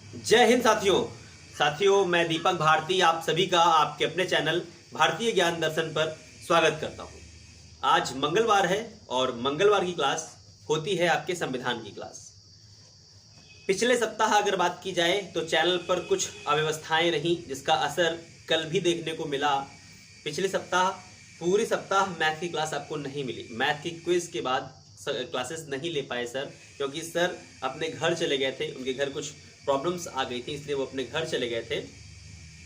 जय हिंद साथियों मैं दीपक भारती आप सभी का आपके अपने चैनल भारतीय ज्ञान दर्शन पर स्वागत करता हूं। आज मंगलवार है और मंगलवार की क्लास होती है आपके संविधान की क्लास। पिछले सप्ताह अगर बात की जाए तो चैनल पर कुछ अव्यवस्थाएं रहीं जिसका असर कल भी देखने को मिला। पिछले सप्ताह पूरी सप्ताह मैथ की क्लास आपको नहीं मिली। मैथ की क्विज के बाद क्लासेस नहीं ले पाए सर, क्योंकि सर अपने घर चले गए थे। उनके घर कुछ प्रॉब्लम्स आ गई थी, इसलिए वो अपने घर चले गए थे।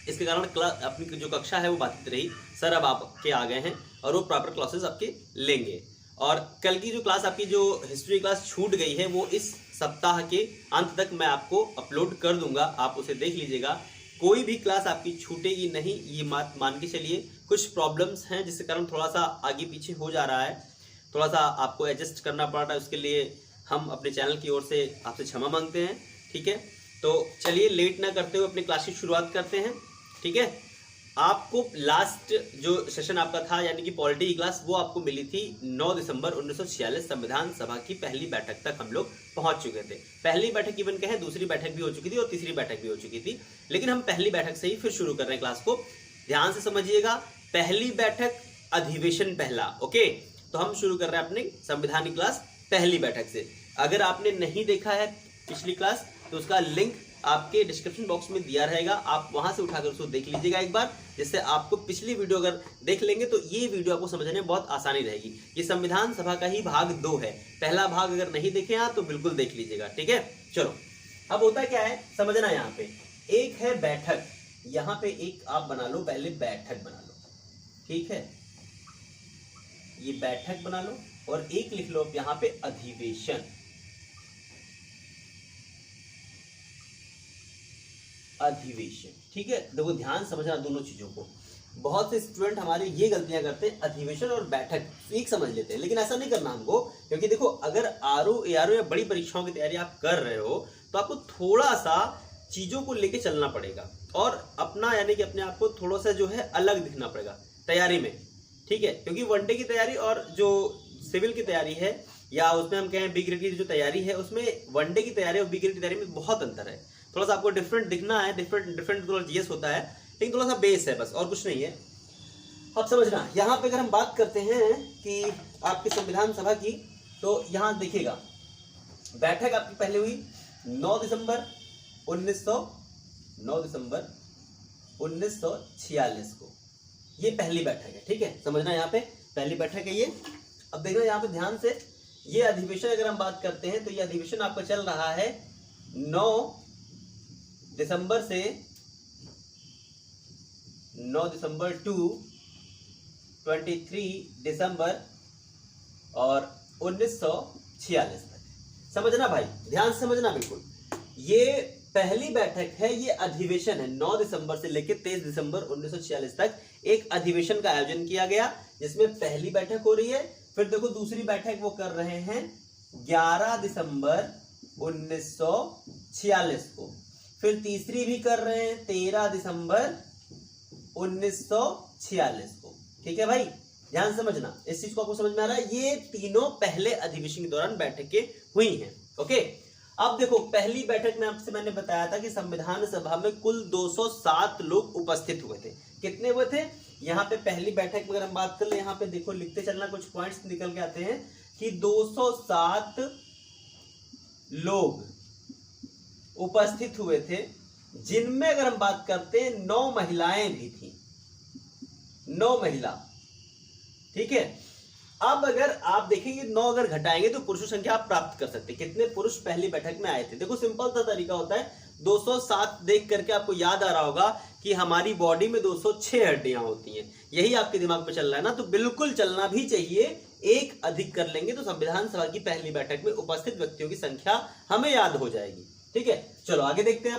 इसके कारण अपनी जो कक्षा है वो बाधित रही। सर अब आपके आ गए हैं और वो प्रॉपर क्लासेस आपके लेंगे। और कल की जो क्लास आपकी जो हिस्ट्री क्लास छूट गई है वो इस सप्ताह के अंत तक मैं आपको अपलोड कर दूंगा, आप उसे देख लीजिएगा। कोई भी क्लास आपकी छूटेगी नहीं, ये मान के चलिए। कुछ प्रॉब्लम्स हैं जिसके कारण थोड़ा सा आगे पीछे हो जा रहा है, थोड़ा सा आपको एडजस्ट करना पड़ रहा है। उसके लिए हम अपने चैनल की ओर से आपसे क्षमा मांगते हैं, ठीक है। तो चलिए लेट ना करते हुए अपनी क्लास की शुरुआत करते हैं, ठीक है। आपको लास्ट जो सेशन आपका था यानी कि पॉलिटी की क्लास, वो आपको मिली थी 9 दिसंबर 1946 संविधान सभा की पहली बैठक तक हम लोग पहुंच चुके थे। पहली बैठक इवन कहें, दूसरी बैठक भी हो चुकी थी और तीसरी बैठक भी हो चुकी थी, लेकिन हम पहली बैठक से ही फिर शुरू कर रहे हैं क्लास को। ध्यान से समझिएगा, पहली बैठक अधिवेशन पहला, ओके। तो हम शुरू कर रहे हैं अपनी संविधान की क्लास पहली बैठक से। अगर आपने नहीं देखा है पिछली क्लास तो उसका लिंक आपके डिस्क्रिप्शन बॉक्स में दिया रहेगा, आप वहां से उठाकर उसको देख लीजिएगा एक बार, जिससे आपको पिछली वीडियो अगर देख लेंगे तो ये वीडियो आपको समझने में बहुत आसानी रहेगी। ये संविधान सभा का ही भाग 2 है। पहला भाग अगर नहीं देखे हैं तो बिल्कुल देख लीजिएगा, ठीक है। चलो अब होता क्या है समझना। यहाँ पे एक है बैठक, यहाँ पे एक आप बना लो, पहले बैठक बना लो, ठीक है। ये बैठक बना लो और एक लिख लो यहाँ पे अधिवेशन। अधिवेशन, ठीक है। देखो ध्यान समझना दोनों चीजों को। बहुत से स्टूडेंट हमारे ये गलतियां करते हैं, अधिवेशन और बैठक एक समझ लेते हैं, लेकिन ऐसा नहीं करना हमको। क्योंकि देखो अगर आरओ एआरओ या बड़ी परीक्षाओं की तैयारी आप कर रहे हो तो आपको थोड़ा सा चीजों को लेके चलना पड़ेगा और अपना यानी कि अपने आप को थोड़ा सा जो है अलग दिखना पड़ेगा तैयारी में, ठीक है। क्योंकि वनडे की तैयारी और जो सिविल की तैयारी है या उसमें हम कहें बी ग्रेड की जो तैयारी है, उसमें वनडे की तैयारी और बी ग्रेड की तैयारी में बहुत अंतर है। थोड़ा सा आपको डिफरेंट दिखना है, डिफरेंट थोड़ा जीएस होता है, लेकिन थोड़ा सा बेस है बस, और कुछ नहीं है। अब समझना, यहाँ पे अगर हम बात करते हैं कि आपकी संविधान सभा की, तो यहाँ देखिएगा बैठक आपकी पहले हुई 9 दिसंबर 1946 को। ये पहली बैठक है, ठीक है। समझना यहाँ पे पहली बैठक है ये। अब देखना यहाँ पे ध्यान से, ये अधिवेशन अगर हम बात करते हैं तो ये अधिवेशन आपका चल रहा है 9 दिसंबर से 9 दिसंबर टू 23 दिसंबर और 1946 तक। समझना भाई, ध्यान से समझना बिल्कुल। ये पहली बैठक है, ये अधिवेशन है। 9 दिसंबर से लेकर 23 दिसंबर 1946 तक एक अधिवेशन का आयोजन किया गया, जिसमें पहली बैठक हो रही है। फिर देखो दूसरी बैठक वो कर रहे हैं 11 दिसंबर 1946 को। फिर तीसरी भी कर रहे हैं 13 दिसंबर 1946 को, ठीक है भाई। ध्यान समझना, इस चीज को आपको समझ में आ रहा है। ये तीनों पहले अधिवेशन के दौरान बैठकें हुई हैं, ओके। अब देखो पहली बैठक में आपसे मैंने बताया था कि संविधान सभा में कुल 207 लोग उपस्थित हुए थे। कितने हुए थे यहाँ पे पहली बैठक में अगर हम बात कर ले, यहाँ पे देखो लिखते चलना, कुछ पॉइंट्स निकल के आते हैं कि 207 लोग उपस्थित हुए थे, जिनमें अगर हम बात करते हैं 9 महिलाएं भी थी, 9 महिला, ठीक है। अब अगर आप देखेंगे 9 अगर घटाएंगे तो पुरुषों संख्या आप प्राप्त कर सकते हैं। कितने पुरुष पहली बैठक में आए थे? देखो सिंपल सा तरीका होता है, 207 देख करके आपको याद आ रहा होगा कि हमारी बॉडी में 206 हड्डियां होती हैं। यही आपके दिमाग में चल रहा है ना, तो बिल्कुल चलना भी चाहिए। एक अधिक कर लेंगे तो संविधान सभा की पहली बैठक में उपस्थित व्यक्तियों की संख्या हमें याद हो जाएगी, ठीक है। चलो आगे देखते हैं।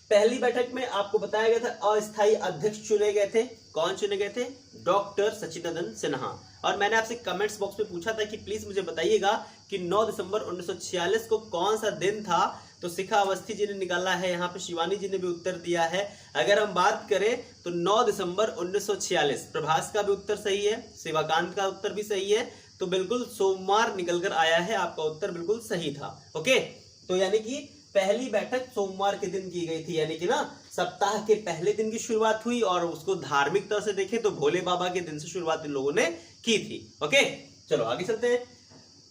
पहली बैठक में आपको बताया गया था अस्थायी अध्यक्ष चुने गए थे। कौन चुने गए थे? डॉक्टर सच्चिदानंद सिन्हा। और मैंने आपसे कमेंट्स बॉक्स में पूछा था कि प्लीज मुझे बताइएगा कि 9 दिसंबर 1946 को कौन सा दिन था। तो शिखा अवस्थी जी ने निकाला है, यहाँ पे शिवानी जी ने भी उत्तर दिया है। अगर हम बात करें तो 9 दिसंबर 1946, प्रभास का भी उत्तर सही है, शिवाकांत का उत्तर भी सही है, तो बिल्कुल सोमवार निकल कर आया है, आपका उत्तर बिल्कुल सही था। ओके, तो यानी कि पहली बैठक सोमवार के दिन की गई थी, यानी कि ना सप्ताह के पहले दिन की शुरुआत हुई और उसको धार्मिक तरह से देखें तो भोले बाबा के दिन से शुरुआत इन लोगों ने की थी। ओके, चलो आगे चलते हैं।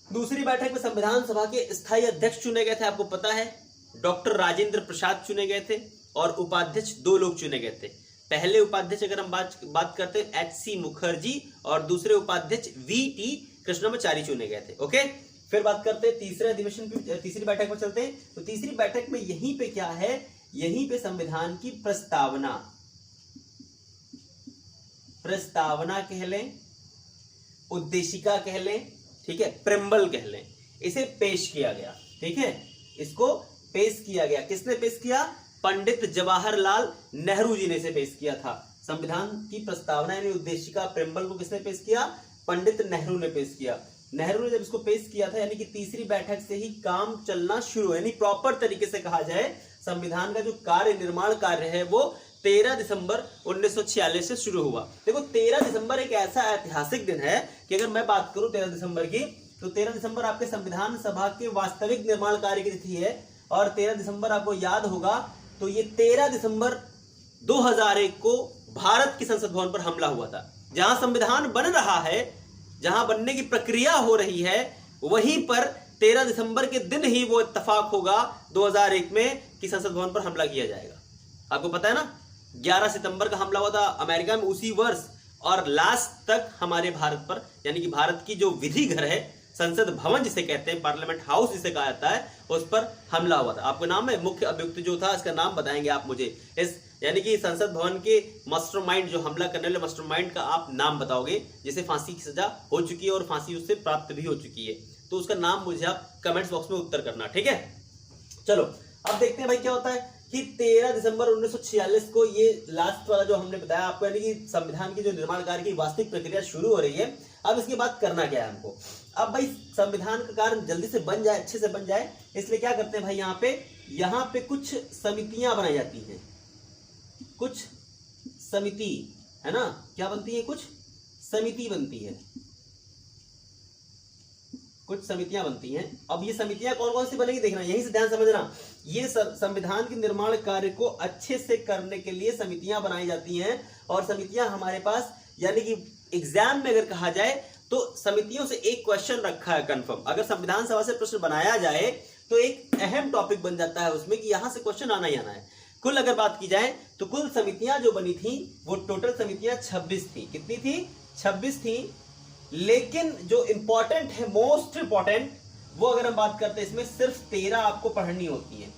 दूसरी बैठक में संविधान सभा के स्थायी अध्यक्ष चुने गए थे। आपको पता है डॉक्टर राजेंद्र प्रसाद चुने गए थे और उपाध्यक्ष 2 लोग चुने गए थे। पहले उपाध्यक्ष अगर हम बात करते हैं HC मुखर्जी और दूसरे उपाध्यक्ष VT कृष्णमाचारी चुने गए थे। ओके, फिर बात करते हैं तीसरे अधिवेशन पे, तीसरी बैठक पर चलते हैं। तो तीसरी बैठक में यहीं पे क्या है, यहीं पे संविधान की प्रस्तावना कह लें, उद्देशिका कह लें, ठीक है, प्रेम्बल कह लें, इसे पेश किया गया। ठीक है, इसको पेश किया गया। किसने पेश किया? पंडित जवाहरलाल नेहरू जी ने इसे पेश किया था। संविधान की प्रस्तावना यानी उद्देशिका प्रेम्बल को किसने पेश किया? पंडित नेहरू ने पेश किया। नेहरू ने जब इसको पेश किया था, यानी कि तीसरी बैठक से ही काम चलना शुरू, यानी प्रॉपर तरीके से कहा जाए संविधान का जो निर्माण कार्य है वो 13 दिसंबर 1946 से शुरू हुआ। देखो 13 दिसंबर एक ऐसा ऐतिहासिक दिन है कि अगर मैं बात करूं 13 दिसंबर की, तो 13 दिसंबर आपके संविधान सभा के वास्तविक निर्माण कार्य की तिथि है। और 13 दिसंबर आपको याद होगा तो ये 13 दिसंबर 2001 को भारत की संसद भवन पर हमला हुआ था। जहां संविधान बन रहा है, जहां बनने की प्रक्रिया हो रही है, वहीं पर 13 दिसंबर के दिन ही वो इत्तेफाक होगा 2001 में कि संसद भवन पर हमला किया जाएगा। आपको पता है ना, 11 सितंबर का हमला हुआ था अमेरिका में उसी वर्ष, और लास्ट तक हमारे भारत पर, यानी कि भारत की जो विधि घर है, संसद भवन जिसे कहते हैं, पार्लियामेंट हाउस जिसे कहा जाता है, उस पर हमला हुआ था। आपको नाम है मुख्य अभियुक्त जो था, इसका नाम बताएंगे आप मुझे। इस यानी कि संसद भवन के मास्टरमाइंड, जो हमला करने वाले मास्टरमाइंड का आप नाम बताओगे, जिसे फांसी की सजा हो चुकी है और फांसी उससे प्राप्त भी हो चुकी है, तो उसका नाम मुझे आप कमेंट्स बॉक्स में उत्तर करना। ठीक है, चलो अब देखते हैं भाई क्या होता है कि 13 दिसंबर 1946 को ये लास्ट वाला जो हमने बताया आपको, यानी कि संविधान की जो निर्माण कार्य की वास्तविक प्रक्रिया शुरू हो रही है। अब इसके बाद करना क्या है हमको? अब भाई संविधान का कार्य जल्दी से बन जाए, अच्छे से बन जाए, इसलिए क्या करते हैं भाई, यहाँ पे कुछ समितियां बनाई जाती हैं। कुछ समिति है ना, क्या बनती है? कुछ समिति बनती है, कुछ समितियां बनती हैं। अब ये समितियां कौन कौन सी बनेगी देखना, यहीं से ध्यान समझना। ये संविधान के निर्माण कार्य को अच्छे से करने के लिए समितियां बनाई जाती हैं। और समितियां हमारे पास, यानी कि एग्जाम में अगर कहा जाए तो समितियों से एक क्वेश्चन रखा है कंफर्म। अगर संविधान सभा से प्रश्न बनाया जाए तो एक अहम टॉपिक बन जाता है उसमें कि यहां से क्वेश्चन आना ही आना है। कुल अगर बात की जाए तो कुल समितियां जो बनी थी वो टोटल समितियां 26 थी। कितनी थी? 26 थी। लेकिन जो इंपॉर्टेंट है, मोस्ट इंपॉर्टेंट, वो अगर हम बात करते हैं इसमें सिर्फ 13 आपको पढ़नी होती है।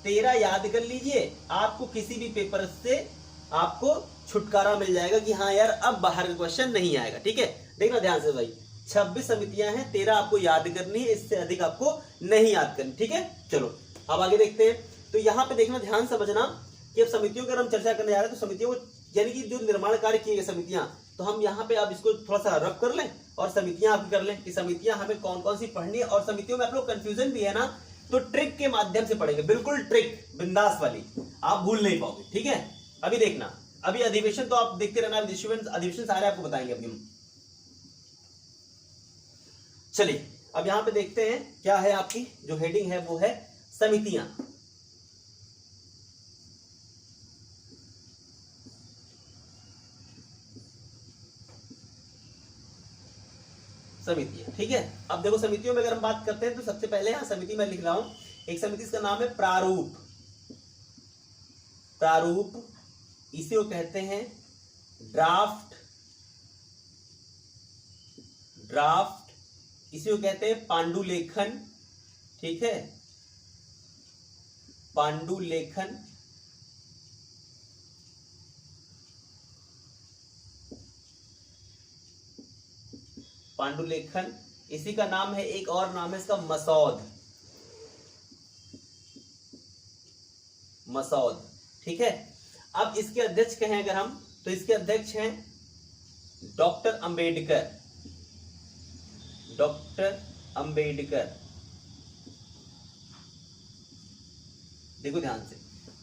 13 याद कर लीजिए, आपको किसी भी पेपर से आपको छुटकारा मिल जाएगा कि हाँ यार अब बाहर का क्वेश्चन नहीं आएगा। ठीक है, देखना ध्यान से भाई, 26 समितियां हैं, 13 आपको याद करनी है, इससे अधिक आपको नहीं याद करनी। ठीक है, चलो अब आगे देखते हैं। तो यहाँ पे देखना, ध्यान समझना कि अब समितियों की अगर हम चर्चा करने जा रहे हैं तो समितियों को, यानी कि जो निर्माण कार्य किए गए समितियां, तो हम यहाँ पे अब इसको थोड़ा सा रब कर लें और समितियां आप कर लें कि समितियां हमें कौन कौन सी पढ़नी है। और समितियों में आप लोग कंफ्यूजन भी है ना, तो ट्रिक के माध्यम से पढ़ेंगे, बिल्कुल ट्रिक बिंदास वाली, आप भूल नहीं पाओगे। ठीक है, अभी देखना, अभी अधिवेशन तो आप देखते रहना, अधिवेशन सारे आपको बताएंगे अभी हम। चलिए अब यहां पे देखते हैं क्या है, आपकी जो हेडिंग है वो है समितियां। समितियां, ठीक है। अब देखो समितियों में अगर हम बात करते हैं तो सबसे पहले यहां समिति में लिख रहा हूं, एक समिति, इसका नाम है प्रारूप। प्रारूप, इसे वो कहते हैं ड्राफ्ट, इसे वो कहते हैं पांडुलेखन। ठीक है, पांडुलेखन। पांडुलेखन, इसी का नाम है, एक और नाम है इसका मसौद। मसौद, ठीक है। अब इसके अध्यक्ष कहें अगर हम, तो इसके अध्यक्ष हैं डॉक्टर अंबेडकर। डॉक्टर अंबेडकर, देखो ध्यान से,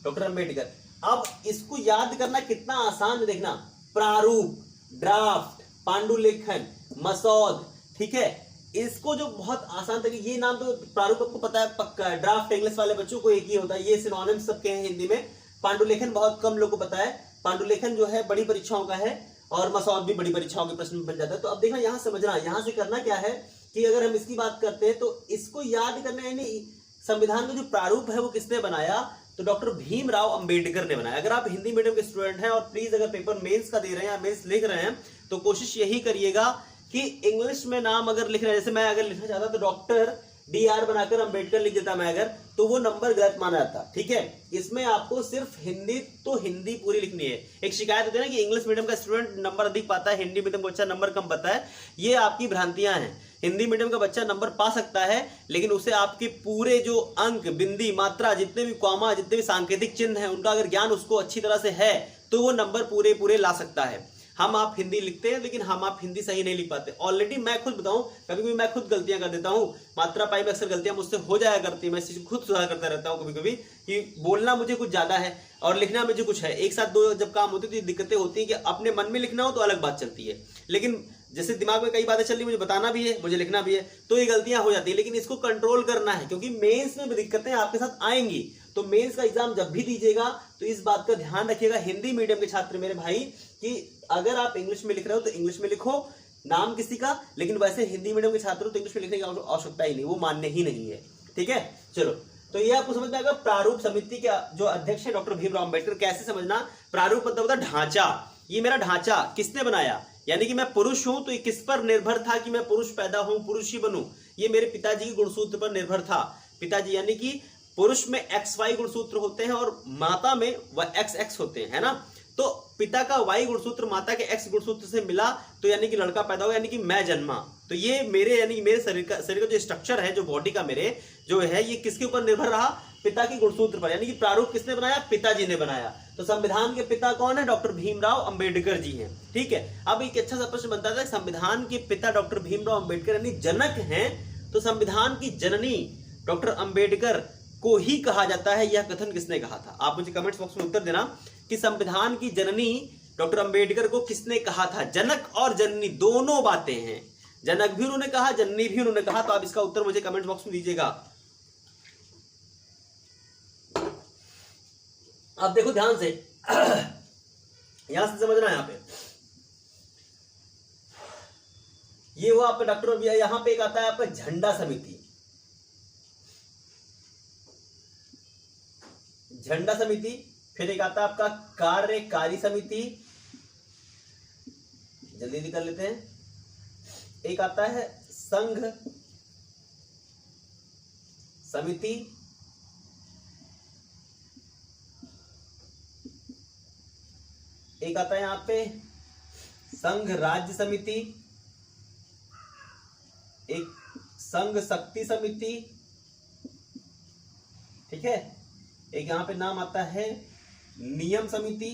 डॉक्टर अंबेडकर। अब इसको याद करना कितना आसान है, देखना, प्रारूप, ड्राफ्ट, पांडुलेखन, मसौद, ठीक है, इसको जो बहुत आसान तरीके, ये नाम तो प्रारूप आपको पता है पक्का है, ड्राफ्ट इंग्लिश वाले बच्चों को एक ही होता है, ये सिनोनिम्स सबके हैं हिंदी में। पांडुलेखन बहुत कम लोगों को पता है, पांडुलेखन जो है बड़ी परीक्षाओं का है, और मसौद भी बड़ी परीक्षाओं के प्रश्न में बन जाता है। तो अब देखना यहाँ समझना, यहाँ से करना क्या है कि अगर हम इसकी बात करते हैं तो इसको याद करना, यानी संविधान का जो प्रारूप है वो किसने बनाया, तो डॉक्टर भीमराव अंबेडकर ने बनाया। अगर आप हिंदी मीडियम के स्टूडेंट हैं और प्लीज अगर पेपर मेंस का दे रहे हैं या मेंस लिख रहे हैं तो कोशिश यही करिएगा कि इंग्लिश में नाम अगर लिख रहे हैं, जैसे मैं अगर लिखना चाहता तो डॉक्टर DR बनाकर अंबेडकर लिख देता मैं अगर, तो वो नंबर गलत माना जाता। ठीक है, इसमें आपको सिर्फ हिंदी, तो हिंदी पूरी लिखनी है। एक शिकायत होती है ना कि इंग्लिश मीडियम का स्टूडेंट नंबर अधिक पाता है, हिंदी मीडियम का बच्चा नंबर कम पाता है, ये आपकी भ्रांतियां हैं। हिंदी मीडियम का बच्चा नंबर पा सकता है, लेकिन उसे आपके पूरे जो अंक, बिंदी, मात्रा, जितने भी कॉमा, जितने भी सांकेतिक चिन्ह हैं, उनका अगर ज्ञान उसको अच्छी तरह से है तो वो नंबर पूरे पूरे ला सकता है। हम आप हिंदी लिखते हैं लेकिन हम आप हिंदी सही नहीं लिख पाते। ऑलरेडी मैं खुद बताऊं, कभी कभी मैं खुद गलतियां कर देता हूं, मात्रा पाई में अक्सर गलतियां मुझसे हो जाया करती है, मैं इस चीज खुद सुधार करता रहता हूं कभी कभी, कि बोलना मुझे कुछ ज्यादा है और लिखना मुझे कुछ है, एक साथ दो जब काम होते तो ये दिक्कतें होती है कि अपने मन में लिखना हो तो अलग बात चलती है, लेकिन जैसे दिमाग में कई बातें चल रही, मुझे बताना भी है, मुझे लिखना भी है, तो ये गलतियां हो जाती है। लेकिन इसको कंट्रोल करना है, क्योंकि मेंस में भी दिक्कतें आपके साथ आएंगी। तो मेंस का एग्जाम जब भी दीजिएगा तो इस बात का ध्यान रखिएगा, हिंदी मीडियम के छात्र मेरे भाई, कि अगर आप इंग्लिश में लिख रहे हो तो इंग्लिश में लिखो, नाम किसी का, लेकिन वैसे हिंदी मीडियम के छात्र हो तो इंग्लिश में लिखने की आवश्यकता ही नहीं, वो मान्य ही नहीं है। ठीक है, चलो, तो ये आपको समझ में आएगा। प्रारूप समिति के जो अध्यक्ष है डॉक्टर भीमराव अंबेडकर। कैसे समझना, प्रारूप मतलब होता है ढांचा, ये मेरा ढांचा किसने बनाया, यानी कि मैं पुरुष हूं तो ये किस पर निर्भर था कि मैं पुरुष पैदा हूं, पुरुष ही बनूं, ये मेरे पिताजी के गुणसूत्र पर निर्भर था। पिताजी यानी कि पुरुष में XY गुणसूत्र होते हैं और माता में XX होते हैं, है ना। तो पिता का Y गुणसूत्र माता के X गुणसूत्र से मिला तो यानी कि लड़का पैदा हुआ, यानी कि मैं जन्मा। तो ये मेरे, यानी कि मेरे शरीर का जो स्ट्रक्चर है, जो बॉडी का मेरे जो है, ये किसके ऊपर निर्भर रहा, पिता के गुणसूत्र पर। यानी कि प्रारूप किसने बनाया, पिताजी ने बनाया। तो संविधान के पिता कौन है, डॉक्टर भीमराव अंबेडकर जी हैं। ठीक है, अब एक अच्छा सा प्रश्न बनता था, संविधान के पिता डॉक्टर भीमराव अंबेडकर यानी जनक हैं, तो संविधान की जननी डॉक्टर अंबेडकर को ही कहा जाता है, यह कथन किसने कहा था। आप मुझे कमेंट्स बॉक्स में उत्तर देना कि संविधान की जननी डॉक्टर अंबेडकर को किसने कहा था। जनक और जननी दोनों बातें हैं, जनक भी उन्होंने कहा, जननी भी उन्होंने कहा। तो आप इसका उत्तर मुझे कमेंट बॉक्स में दीजिएगा। आप देखो ध्यान से, यहां से समझना, यहां पे ये हुआ आपका डॉक्टर, यहां पे एक आता है आपका झंडा समिति। झंडा समिति, फिर एक आता है आपका कार्यकारी समिति, जल्दी कर लेते हैं। एक आता है संघ समिति, एक आता है यहां पे संघ राज्य समिति, एक संघ शक्ति समिति, ठीक है, एक यहां पे नाम आता है नियम समिति,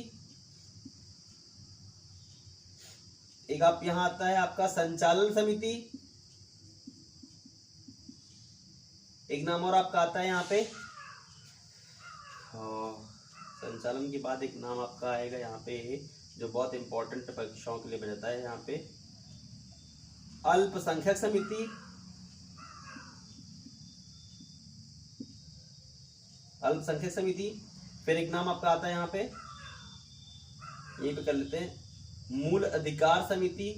एक आप यहां आता है आपका संचालन समिति, एक नाम और आपका आता है यहां पे, संचालन के बाद एक नाम आपका आएगा यहाँ पे जो बहुत इंपॉर्टेंट परीक्षाओं के लिए बन जाता है, यहाँ पे अल्पसंख्यक समिति, अल्पसंख्यक समिति, फिर एक नाम आपका आता है यहाँ पे, यहीं पे कर लेते हैं मूल अधिकार समिति,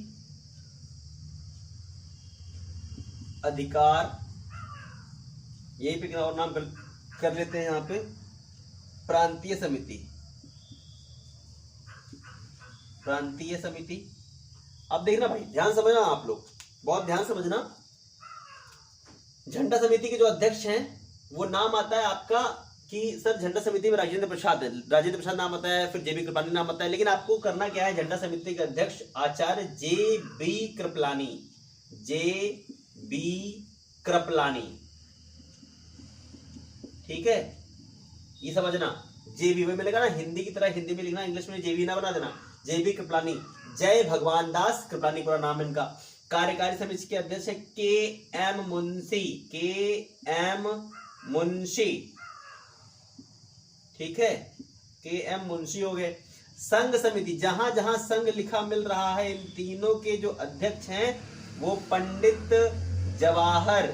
अधिकार, यहीं पे और नाम कर लेते हैं यहाँ पे प्रांतीय समिति, प्रांतीय समिति। अब देखना भाई, ध्यान समझना, आप लोग बहुत ध्यान समझना। झंडा समिति के जो अध्यक्ष हैं वो नाम आता है आपका कि सर झंडा समिति में राजेंद्र प्रसाद है, राजेंद्र प्रसाद नाम आता है, फिर JB कृपलानी नाम आता है, लेकिन आपको करना क्या है, झंडा समिति के अध्यक्ष आचार्य JB कृपलानी, JB कृपलानी, ठीक है, ये समझना। JB में मिलेगा ना, हिंदी की तरह हिंदी में लिखना, इंग्लिश में JB ना बना देना, JB कृपलानी, जय भगवान दास कृपलानी पूरा नाम है इनका। कार्यकारी समिति के अध्यक्ष है KM मुंशी, KM मुंशी, ठीक है, KM मुंशी हो गए। संघ समिति, जहां जहां संघ लिखा मिल रहा है, इन तीनों के जो अध्यक्ष हैं वो पंडित जवाहर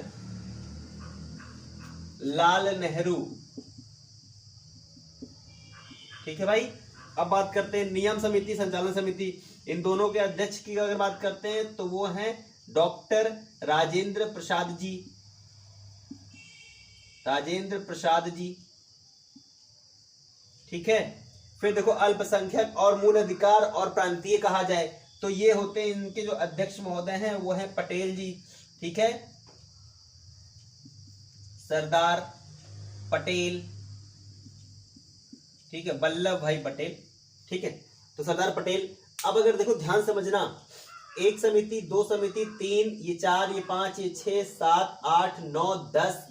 लाल नेहरू। ठीक है भाई। अब बात करते हैं नियम समिति, संचालन समिति, इन दोनों के अध्यक्ष की अगर बात करते हैं तो वो हैं डॉक्टर राजेंद्र प्रसाद जी, राजेंद्र प्रसाद जी। ठीक है। फिर देखो अल्पसंख्यक और मूल अधिकार और प्रांतीय कहा जाए तो ये होते हैं, इनके जो अध्यक्ष महोदय हैं वो है पटेल जी। ठीक है, सरदार पटेल। ठीक है, वल्लभ भाई पटेल। ठीक है, तो सरदार पटेल। अब अगर देखो ध्यान समझना, एक समिति, दो समिति, तीन, ये चार, ये पांच, ये 6, 7, 8, 9, 10,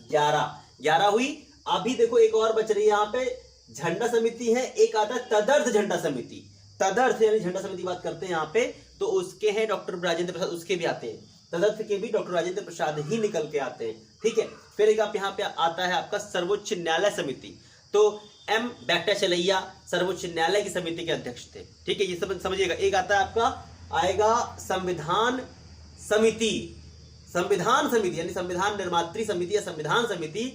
11 हुई। अभी देखो एक और बच रही है यहाँ पे, झंडा समिति है, एक आता है तदर्थ झंडा समिति। तदर्थ यानी झंडा समिति बात करते हैं यहाँ पे, तो उसके हैं डॉक्टर राजेंद्र प्रसाद, उसके भी आते हैं, तदर्थ के भी डॉक्टर राजेंद्र प्रसाद ही निकल के आते हैं। ठीक है। फिर एक आप यहाँ पे आता है आपका सर्वोच्च न्यायालय समिति, तो एम वेंकटचलैया सर्वोच्च न्यायालय की समिति के अध्यक्ष थे। ठीक है, ये सब समझिएगा। एक आता है आपका आएगा संविधान समिति, संविधान समिति यानी संविधान निर्मात्री समिति या संविधान समिति,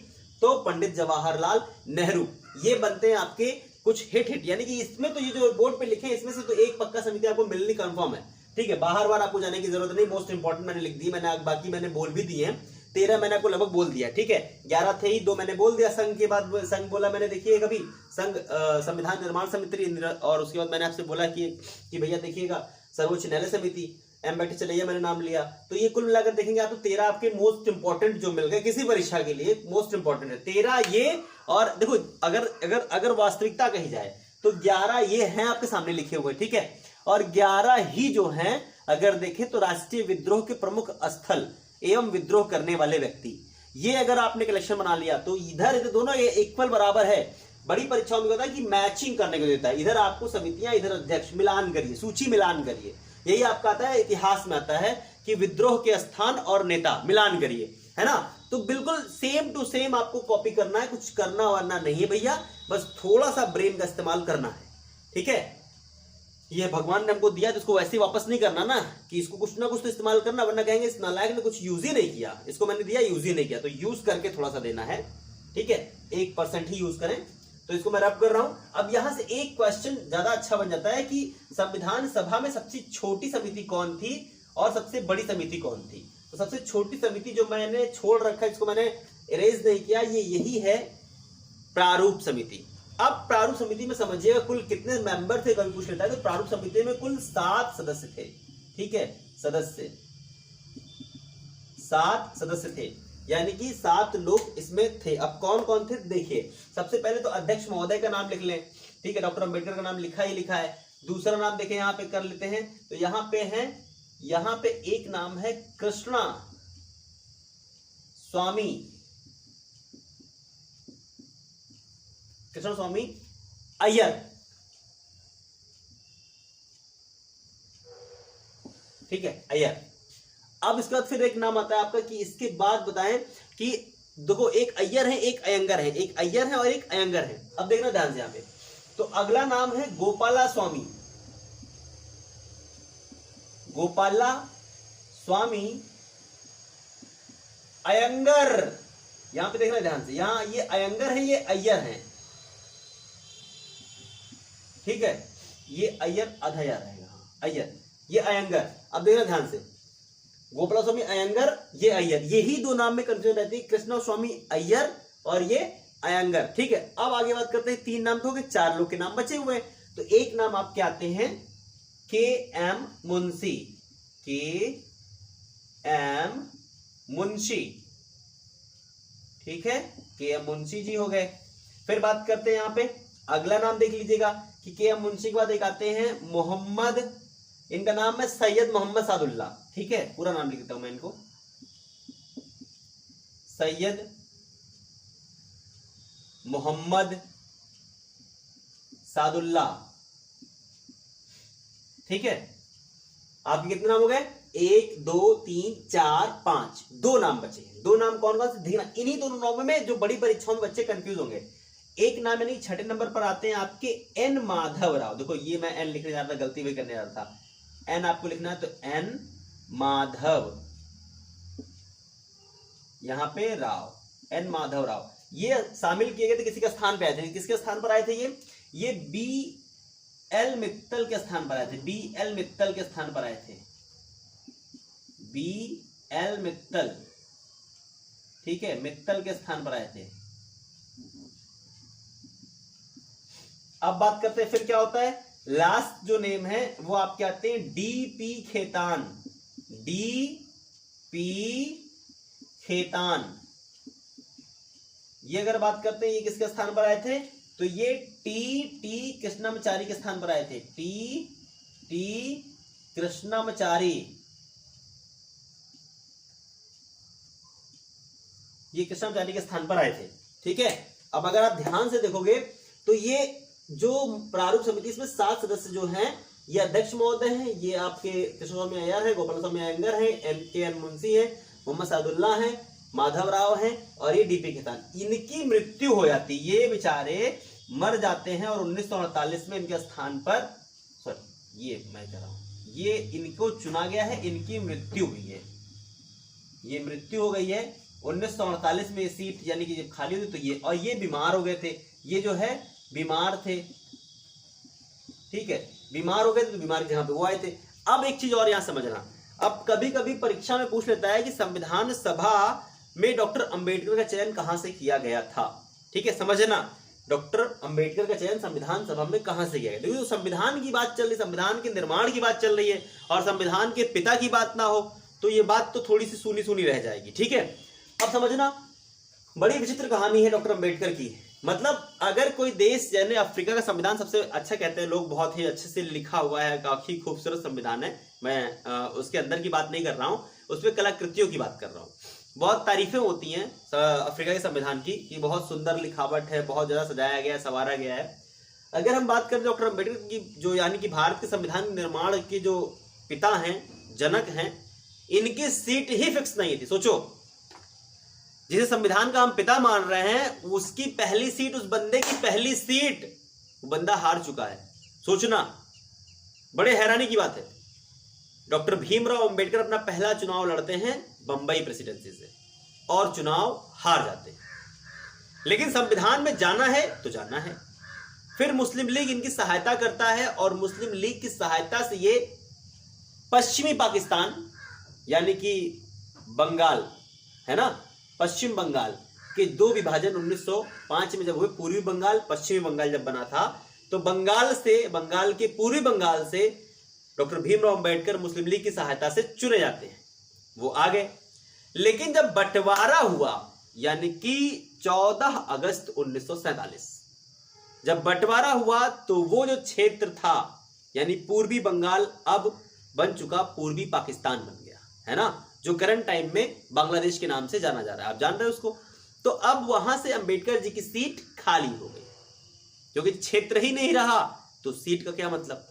तो पंडित जवाहरलाल नेहरू। ये बनते हैं आपके कुछ हिट यानी कि इसमें तो ये जो बोर्ड पे लिखे हैं इसमें से तो एक पक्का समिति आपको मिलनी कंफर्म है। ठीक है, बाहर बार आपको जाने की जरूरत नहीं, मोस्ट इंपॉर्टेंट मैंने लिख दी, मैंने बाकी मैंने बोल भी दिए हैं। 13 मैंने आपको लगभग बोल दिया। ठीक है, 11 थे ही, 2 मैंने बोल दिया। संघ के बाद संघ बोला मैंने, देखिए कभी संघ संविधान निर्माण समिति, और उसके बाद मैंने आपसे बोला कि भैया देखिएगा सर्वोच्च न्यायालय समिति, एम वेंकटचलैया मैंने नाम लिया। तो ये कुल मिलाकर देखेंगे आप तो 13 आपके मोस्ट इंपॉर्टेंट जो मिल गए किसी परीक्षा के लिए, मोस्ट इंपॉर्टेंट है 13 ये। और देखो अगर अगर अगर वास्तविकता कही जाए तो 11 ये हैं आपके सामने लिखे हुए। ठीक है, और 11 ही जो हैं अगर देखें तो राष्ट्रीय विद्रोह के प्रमुख स्थल एवं विद्रोह करने वाले व्यक्ति, ये अगर आपने कलेक्शन बना लिया तो इधर दोनों ये इक्वल बराबर है। बड़ी परीक्षाओं में होता है कि मैचिंग करने को देता है, इधर आपको समितियां, इधर अध्यक्ष, मिलान करिए, सूची मिलान करिए। यही आपका आता है, इतिहास में आता है कि विद्रोह के स्थान और नेता मिलान करिए, है ना। तो बिल्कुल सेम टू सेम आपको कॉपी करना है, कुछ करना वरना नहीं है भैया, बस थोड़ा सा ब्रेन का इस्तेमाल करना है। ठीक है, ये भगवान ने हमको दिया तो इसको वैसे ही वापस नहीं करना ना, कि इसको कुछ ना कुछ तो इस्तेमाल करना, वरना कहेंगे इस नालायक ने कुछ यूज ही नहीं किया, इसको मैंने दिया यूज ही नहीं किया, तो यूज करके थोड़ा सा देना है। ठीक है, 1% ही यूज करें। तो इसको मैं रब कर रहा हूं। अब यहां से एक क्वेश्चन ज्यादा अच्छा बन जाता है कि संविधान सभा में सबसे छोटी समिति कौन थी और सबसे बड़ी समिति कौन थी। तो सबसे छोटी समिति जो मैंने छोड़ रखा है, इसको मैंने इरेज नहीं किया, ये यही है प्रारूप समिति। अब प्रारूप समिति में समझिएगा कुल कितने मेंबर थे, कभी पूछ लेता है। तो प्रारूप समिति में कुल 7 सदस्य थे। ठीक है, सदस्य 7 सदस्य थे, यानी कि 7 लोग इसमें थे। अब कौन कौन थे देखिए, सबसे पहले तो अध्यक्ष महोदय का नाम लिख लें। ठीक है, डॉक्टर अंबेडकर का नाम लिखा ही लिखा है। दूसरा नाम देखें यहां पे कर लेते हैं, तो यहां पे है, यहां पे एक नाम है कृष्णा स्वामी, कृष्ण स्वामी अय्यर। ठीक है, अय्यर। अब इसके बाद फिर एक नाम आता है आपका कि इसके बाद बताएं कि देखो एक अय्यर है, एक अयंगर है, एक अय्यर है और एक अयंगर है। अब देखना ध्यान से यहां पे, तो अगला नाम है गोपाला स्वामी, गोपाला स्वामी अयंगर। यहां पे देखना ध्यान से, यहां ये अयंगर है, ये अय्यर है। ठीक है, ये अय्यर आधा यार रहेगा, अय्यर, ये अयंगर। अब देखना ध्यान से, गोपाला स्वामी अयंगर, ये अय्यर, यही 2 नाम में कंफ्यूजन रहती है, कृष्णा स्वामी अय्यर और ये अयंगर। ठीक है, अब आगे बात करते हैं, 3 नाम तो हो गए, 4 लोग के नाम बचे हुए हैं। तो एक नाम आपके आते हैं के एम मुंशी, के एम मुंशी। ठीक है, के एम मुंशी जी हो गए। फिर बात करते हैं यहां पे, अगला नाम देख लीजिएगा कि के एम मुंशी के बाद एक आते हैं मोहम्मद, इनका नाम है सैयद मोहम्मद सादुल्ला। ठीक है, पूरा नाम लिख देता हूं मैं इनको, सैयद मोहम्मद सादुल्ला। ठीक है, आपके कितने नाम हो गए, 1 2 3 4 5, 2 नाम बचे हैं। 2 नाम कौन कौन से देखना, इन्हीं दोनों नामों में जो बड़ी परीक्षाओं में बच्चे कंफ्यूज होंगे। एक नाम यानी 6ठे नंबर पर आते हैं आपके एन माधव राव। देखो ये मैं एन लिखने जा रहा था, गलती भी करने जा रहा था, एन आपको लिखना है, तो एन माधव यहाँ पे राव, एन माधव राव, ये शामिल किए गए थे। किसी के स्थान पे आए थे? किसके स्थान पर आए थे? ये बी एल मित्तल के स्थान पर आए थे। बी एल मित्तल के स्थान पर आए थे। बी एल मित्तल, ठीक है, मित्तल के स्थान पर आए थे। अब बात करते हैं फिर क्या होता है। लास्ट जो नेम है वो आप क्या आते हैं? डीपी खेतान। डीपी खेतान, ये अगर बात करते हैं ये किसके स्थान पर आए थे? तो ये टी कृष्णमचारी के स्थान पर आए थे। टी कृष्णमचारी, ये कृष्णमचारी के स्थान पर आए थे। ठीक है, अब अगर आप ध्यान से देखोगे तो ये जो प्रारूप समिति, इसमें 7 सदस्य जो हैं, ये अध्यक्ष महोदय हैं, ये आपके कृष्ण स्वामी अय्यर है, गोपाल स्वामी अयंगर है, MKN मुंशी है, मोहम्मद सादुल्ला है, माधव राव है और ये डीपी खेतान। इनकी मृत्यु हो जाती, ये बेचारे मर जाते हैं और 1948 में इनके स्थान पर, सॉरी ये मैं कह रहा हूं, ये इनको चुना गया है, इनकी मृत्यु हुई है, ये मृत्यु हो गई है 1948 में। ये सीट यानी कि जब खाली हुई तो ये, और ये बीमार हो गए थे, ये जो है बीमार थे, ठीक है, बीमार हो गए थे तो बीमार जहां पे वो आए थे। अब एक चीज और यहां समझना, अब कभी कभी परीक्षा में पूछ लेता है कि संविधान सभा में डॉक्टर अंबेडकर का चयन कहां से किया गया था। ठीक है, समझना, डॉक्टर अंबेडकर का चयन संविधान सभा में कहां से किया गया। देखिए, संविधान की बात चल रही, संविधान के निर्माण की बात चल रही है और संविधान के पिता की बात ना हो तो ये बात तो थोड़ी सी सुनी सुनी रह जाएगी। ठीक है, अब समझना, बड़ी विचित्र कहानी है डॉक्टर अंबेडकर की। मतलब अगर कोई देश, यानी अफ्रीका का संविधान सबसे अच्छा कहते हैं लोग, बहुत ही अच्छे से लिखा हुआ है, काफी खूबसूरत संविधान है। मैं उसके अंदर की बात नहीं कर रहा हूं, उसमें कलाकृतियों की बात कर रहा हूं। बहुत तारीफें होती हैं अफ्रीका के संविधान की कि बहुत सुंदर लिखावट है, बहुत ज्यादा सजाया गया है, संवारा गया है। अगर हम बात करें डॉक्टर अंबेडकर की, जो यानी कि भारत के संविधान निर्माण के जो पिता हैं, जनक हैं, इनकी सीट ही फिक्स नहीं थी। सोचो, जिसे संविधान का हम पिता मान रहे हैं, उसकी पहली सीट, उस बंदे की पहली सीट, वो बंदा हार चुका है। सोचना, बड़े हैरानी की बात है। डॉक्टर भीमराव अंबेडकर अपना पहला चुनाव लड़ते हैं बंबई प्रेसिडेंसी से और चुनाव हार जाते हैं, लेकिन संविधान में जाना है तो जाना है। फिर मुस्लिम लीग इनकी सहायता करता है और मुस्लिम लीग की सहायता से ये पश्चिमी पाकिस्तान, यानी कि बंगाल है ना, पश्चिम बंगाल के 2 विभाजन 1905 में जब हुए, पूर्वी बंगाल, पश्चिमी बंगाल जब बना था, तो बंगाल के पूर्वी बंगाल से डॉक्टर भीमराव अंबेडकर मुस्लिम लीग की सहायता से चुने जाते हैं, वो आ गए। लेकिन जब बंटवारा हुआ, यानी कि 14 अगस्त 1947 जब बंटवारा हुआ, तो वो जो क्षेत्र था, यानी पूर्वी बंगाल, अब बन चुका पूर्वी पाकिस्तान बन गया, है ना, जो करंट टाइम में बांग्लादेश के नाम से जाना जा रहा है, आप जान रहे हो उसको। तो अब वहां से अंबेडकर जी की सीट खाली हो गई, क्योंकि क्षेत्र ही नहीं रहा तो सीट का क्या मतलब।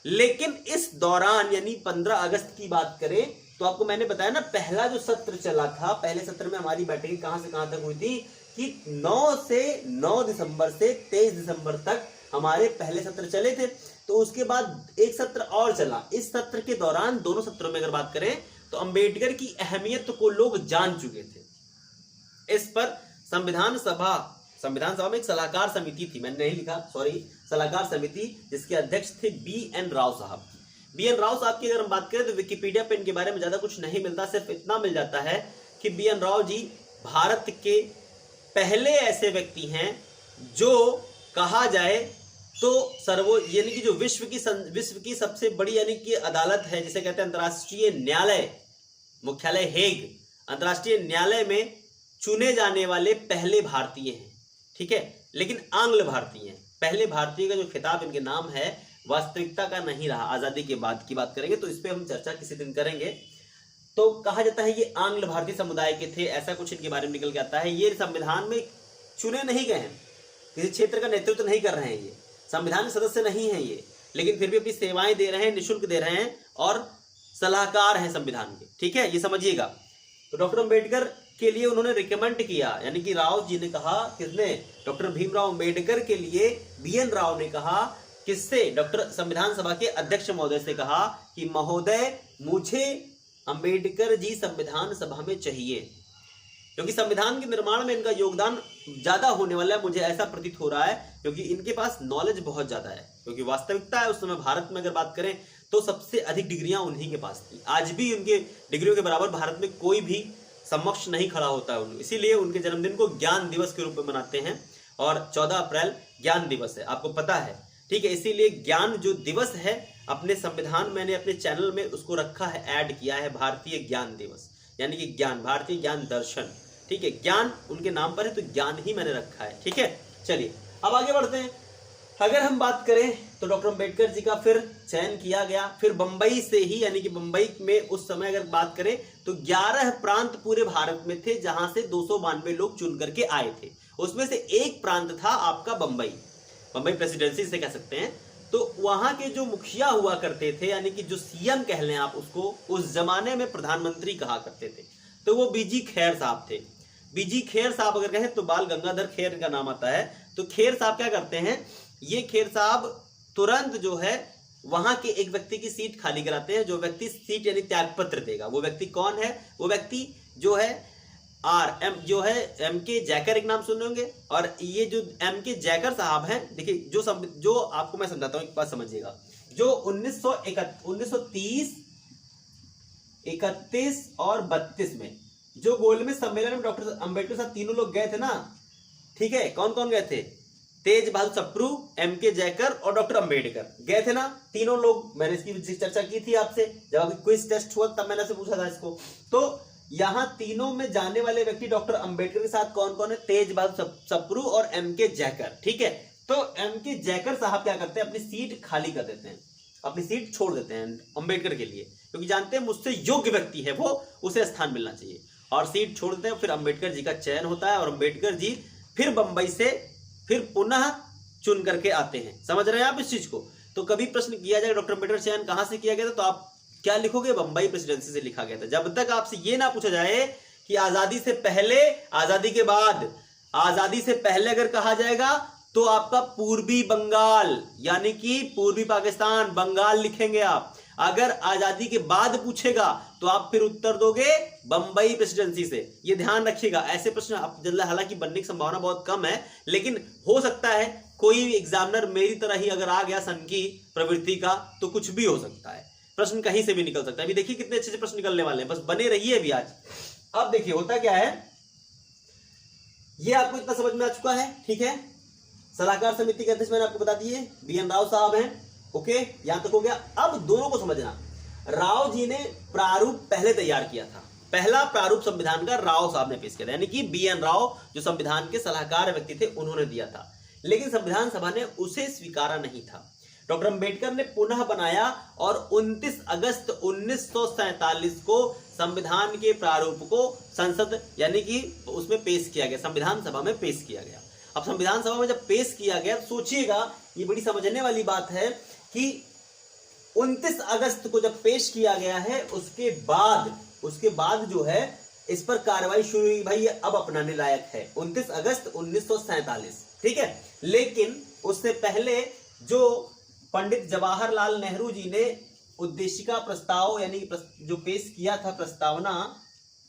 लेकिन इस दौरान, यानी 15 अगस्त की बात करें तो आपको मैंने बताया ना, पहला जो सत्र चला था, पहले सत्र में हमारी बैठक कहां से कहां तक हुई थी कि 9 दिसंबर से 23 दिसंबर तक हमारे पहले सत्र चले थे। तो उसके बाद एक सत्र और चला। इस सत्र के दौरान, दोनों सत्रों में अगर बात करें तो अंबेडकर की अहमियत को लोग जान चुके थे। इस पर संविधान सभा में एक सलाहकार समिति थी, मैंने नहीं लिखा, सॉरी, सलाहकार समिति, जिसके अध्यक्ष थे BN राव साहब। BN राव साहब की अगर हम बात करें तो विकिपीडिया पे इनके बारे में ज्यादा कुछ नहीं मिलता, सिर्फ इतना मिल जाता है कि BN राव जी भारत के पहले ऐसे व्यक्ति हैं जो कहा जाए तो यानी कि जो विश्व की सबसे बड़ी, यानी कि अदालत है, जिसे कहते हैं अंतर्राष्ट्रीय न्यायालय, मुख्यालय हेग, अंतर्राष्ट्रीय न्यायालय में चुने जाने वाले पहले भारतीय हैं। ठीक है, लेकिन आंग्ल भारतीय हैं। पहले भारतीय का जो खिताब इनके नाम है, वास्तविकता का नहीं रहा। आजादी के बाद की बात करेंगे तो इस पे हम चर्चा किसी दिन करेंगे। तो कहा जाता है ये आंग्ल भारतीय समुदाय के थे, ऐसा कुछ इनके बारे में निकल के आता है। ये संविधान में चुने नहीं गए हैं, किसी क्षेत्र का नेतृत्व नहीं कर रहे हैं, ये संविधान के सदस्य नहीं है ये, लेकिन फिर भी अपनी सेवाएं दे रहे हैं, निःशुल्क दे रहे हैं और सलाहकार हैं संविधान के। ठीक है, ये समझिएगा। तो डॉक्टर अंबेडकर के लिए उन्होंने रिकमेंड किया, यानी कि राव जी ने कहा, किसने, डॉक्टर भीमराव अंबेडकर के लिए BN राव ने कहा, किससे, डॉक्टर संविधान सभा के अध्यक्ष महोदय से कहा कि महोदय, मुझे अंबेडकर जी संविधान सभा में चाहिए, क्योंकि संविधान के निर्माण में इनका योगदान ज्यादा होने वाला है, मुझे ऐसा प्रतीत हो रहा है, क्योंकि इनके पास नॉलेज बहुत ज्यादा है। क्योंकि वास्तविकता है उस समय भारत में अगर बात करें तो सबसे अधिक डिग्रियां उन्हीं के पास थी। आज भी उनके डिग्रियों के बराबर भारत में कोई भी समक्ष नहीं खड़ा होता है। इसीलिए उनके जन्मदिन को ज्ञान दिवस के रूप में मनाते हैं और 14 अप्रैल ज्ञान दिवस है, आपको पता है, ठीक है। इसीलिए ज्ञान जो दिवस है अपने संविधान, मैंने अपने चैनल में उसको रखा है, ऐड किया है, भारतीय ज्ञान दिवस, यानी कि ज्ञान, भारतीय ज्ञान दर्शन, ठीक है। ज्ञान उनके नाम पर है तो ज्ञान ही मैंने रखा है, ठीक है। चलिए अब आगे बढ़ते हैं। अगर हम बात करें तो डॉक्टर अंबेडकर जी का फिर चयन किया गया, फिर बंबई से ही, यानी कि बंबई में उस समय अगर बात करें तो 11 प्रांत पूरे भारत में थे जहां से 292 लोग चुन करके आए थे। उसमें से एक प्रांत था आपका बंबई, बंबई प्रेसिडेंसी से कह सकते हैं। तो वहां के जो मुखिया हुआ करते थे, यानी कि जो सीएम कह लें आप उसको, उस जमाने में प्रधानमंत्री कहा करते थे, तो वो बीजी खैर साहब थे। बीजी खैर साहब अगर कहें तो बाल गंगाधर खेर का नाम आता है। तो खेर साहब क्या करते हैं, ये खेर साहब तुरंत जो है वहां के एक व्यक्ति की सीट खाली कराते हैं। जो व्यक्ति सीट यानी त्यागपत्र देगा, वो व्यक्ति कौन है, वो व्यक्ति जो है जो है एम.के. जैकर, एक नाम सुने होंगे। और ये जो एम.के. जैकर साहब हैं, देखिए जो आपको मैं समझाता हूं, एक बात समझिएगा। जो 1930, 31 और 32 में जो गोलमेज सम्मेलन में डॉक्टर अंबेडकर साहब तीनों लोग गए थे ना, ठीक है। कौन कौन गए थे, तेज बहादुर सप्रू, एम.के. जैकर और डॉक्टर अंबेडकर गए थे ना, तीनों लोग। मैंने इसकी चर्चा की थी आपसे जब क्विज टेस्ट हुआ, तब मैंने आपसे पूछा था इसको। तो यहां तीनों में जाने वाले व्यक्ति डॉक्टर अंबेडकर के साथ कौन कौन है, तेज बहादुर सप्रू और एम.के. जैकर, ठीक है। तो एम.के. जैकर साहब क्या करते हैं, अपनी सीट खाली कर देते हैं, अपनी सीट छोड़ देते हैं अंबेडकर के लिए, क्योंकि जानते हैं मुझसे योग्य व्यक्ति है वो, उसे स्थान मिलना चाहिए, और सीट छोड़ देते हैं। फिर अंबेडकर जी का चयन होता है और अंबेडकर जी फिर बंबई से फिर पुनः चुन करके आते हैं। समझ रहे हैं आप इस चीज को। तो कभी प्रश्न किया जाए डॉक्टर अंबेडकर चयन कहां से किया गया था, तो आप क्या लिखोगे, बंबई प्रेसिडेंसी से लिखा गया था। जब तक आपसे यह ना पूछा जाए कि आजादी से पहले, आजादी के बाद, आजादी से पहले अगर कहा जाएगा तो आपका पूर्वी बंगाल, यानी कि पूर्वी पाकिस्तान, बंगाल लिखेंगे आप। अगर आजादी के बाद पूछेगा तो आप फिर उत्तर दोगे बंबई प्रेसिडेंसी से। ये ध्यान रखिएगा, ऐसे प्रश्न हालांकि बनने की संभावना बहुत कम है, लेकिन हो सकता है कोई एग्जामिनर मेरी तरह ही अगर आ गया सन की प्रवृत्ति का, तो कुछ भी हो सकता है, प्रश्न कहीं से भी निकल सकता है। अभी देखिए कितने अच्छे प्रश्न निकलने वाले हैं, बस बने रहिए अभी आज। अब देखिए होता क्या है, ये आपको इतना समझ में आ चुका है, ठीक है। सलाहकार समिति के अध्यक्ष मैंने आपको बता दिए बी.एन. राव साहब हैं, ओके, यहां तक हो गया। अब दोनों को समझना, राव जी ने प्रारूप पहले तैयार किया था, पहला प्रारूप संविधान का राव साहब ने पेश किया था, यानी कि बी.एन. राव जो संविधान के सलाहकार व्यक्ति थे उन्होंने दिया था, लेकिन संविधान सभा ने उसे स्वीकारा नहीं था। डॉक्टर अंबेडकर ने पुनः बनाया और 29 अगस्त 1947 को संविधान के प्रारूप को संसद यानी कि उसमें पेश किया गया, संविधान सभा में पेश किया गया। अब संविधान सभा में जब पेश किया गया, सोचिएगा ये बड़ी समझने वाली बात है कि 29 अगस्त को जब पेश किया गया है, उसके बाद जो है इस पर कार्रवाई शुरू हुई, भाई ये अब अपनाने लायक है, 29 अगस्त 1947, ठीक है। लेकिन उससे पहले जो पंडित जवाहरलाल नेहरू जी ने उद्देशिका प्रस्ताव यानी जो पेश किया था, प्रस्तावना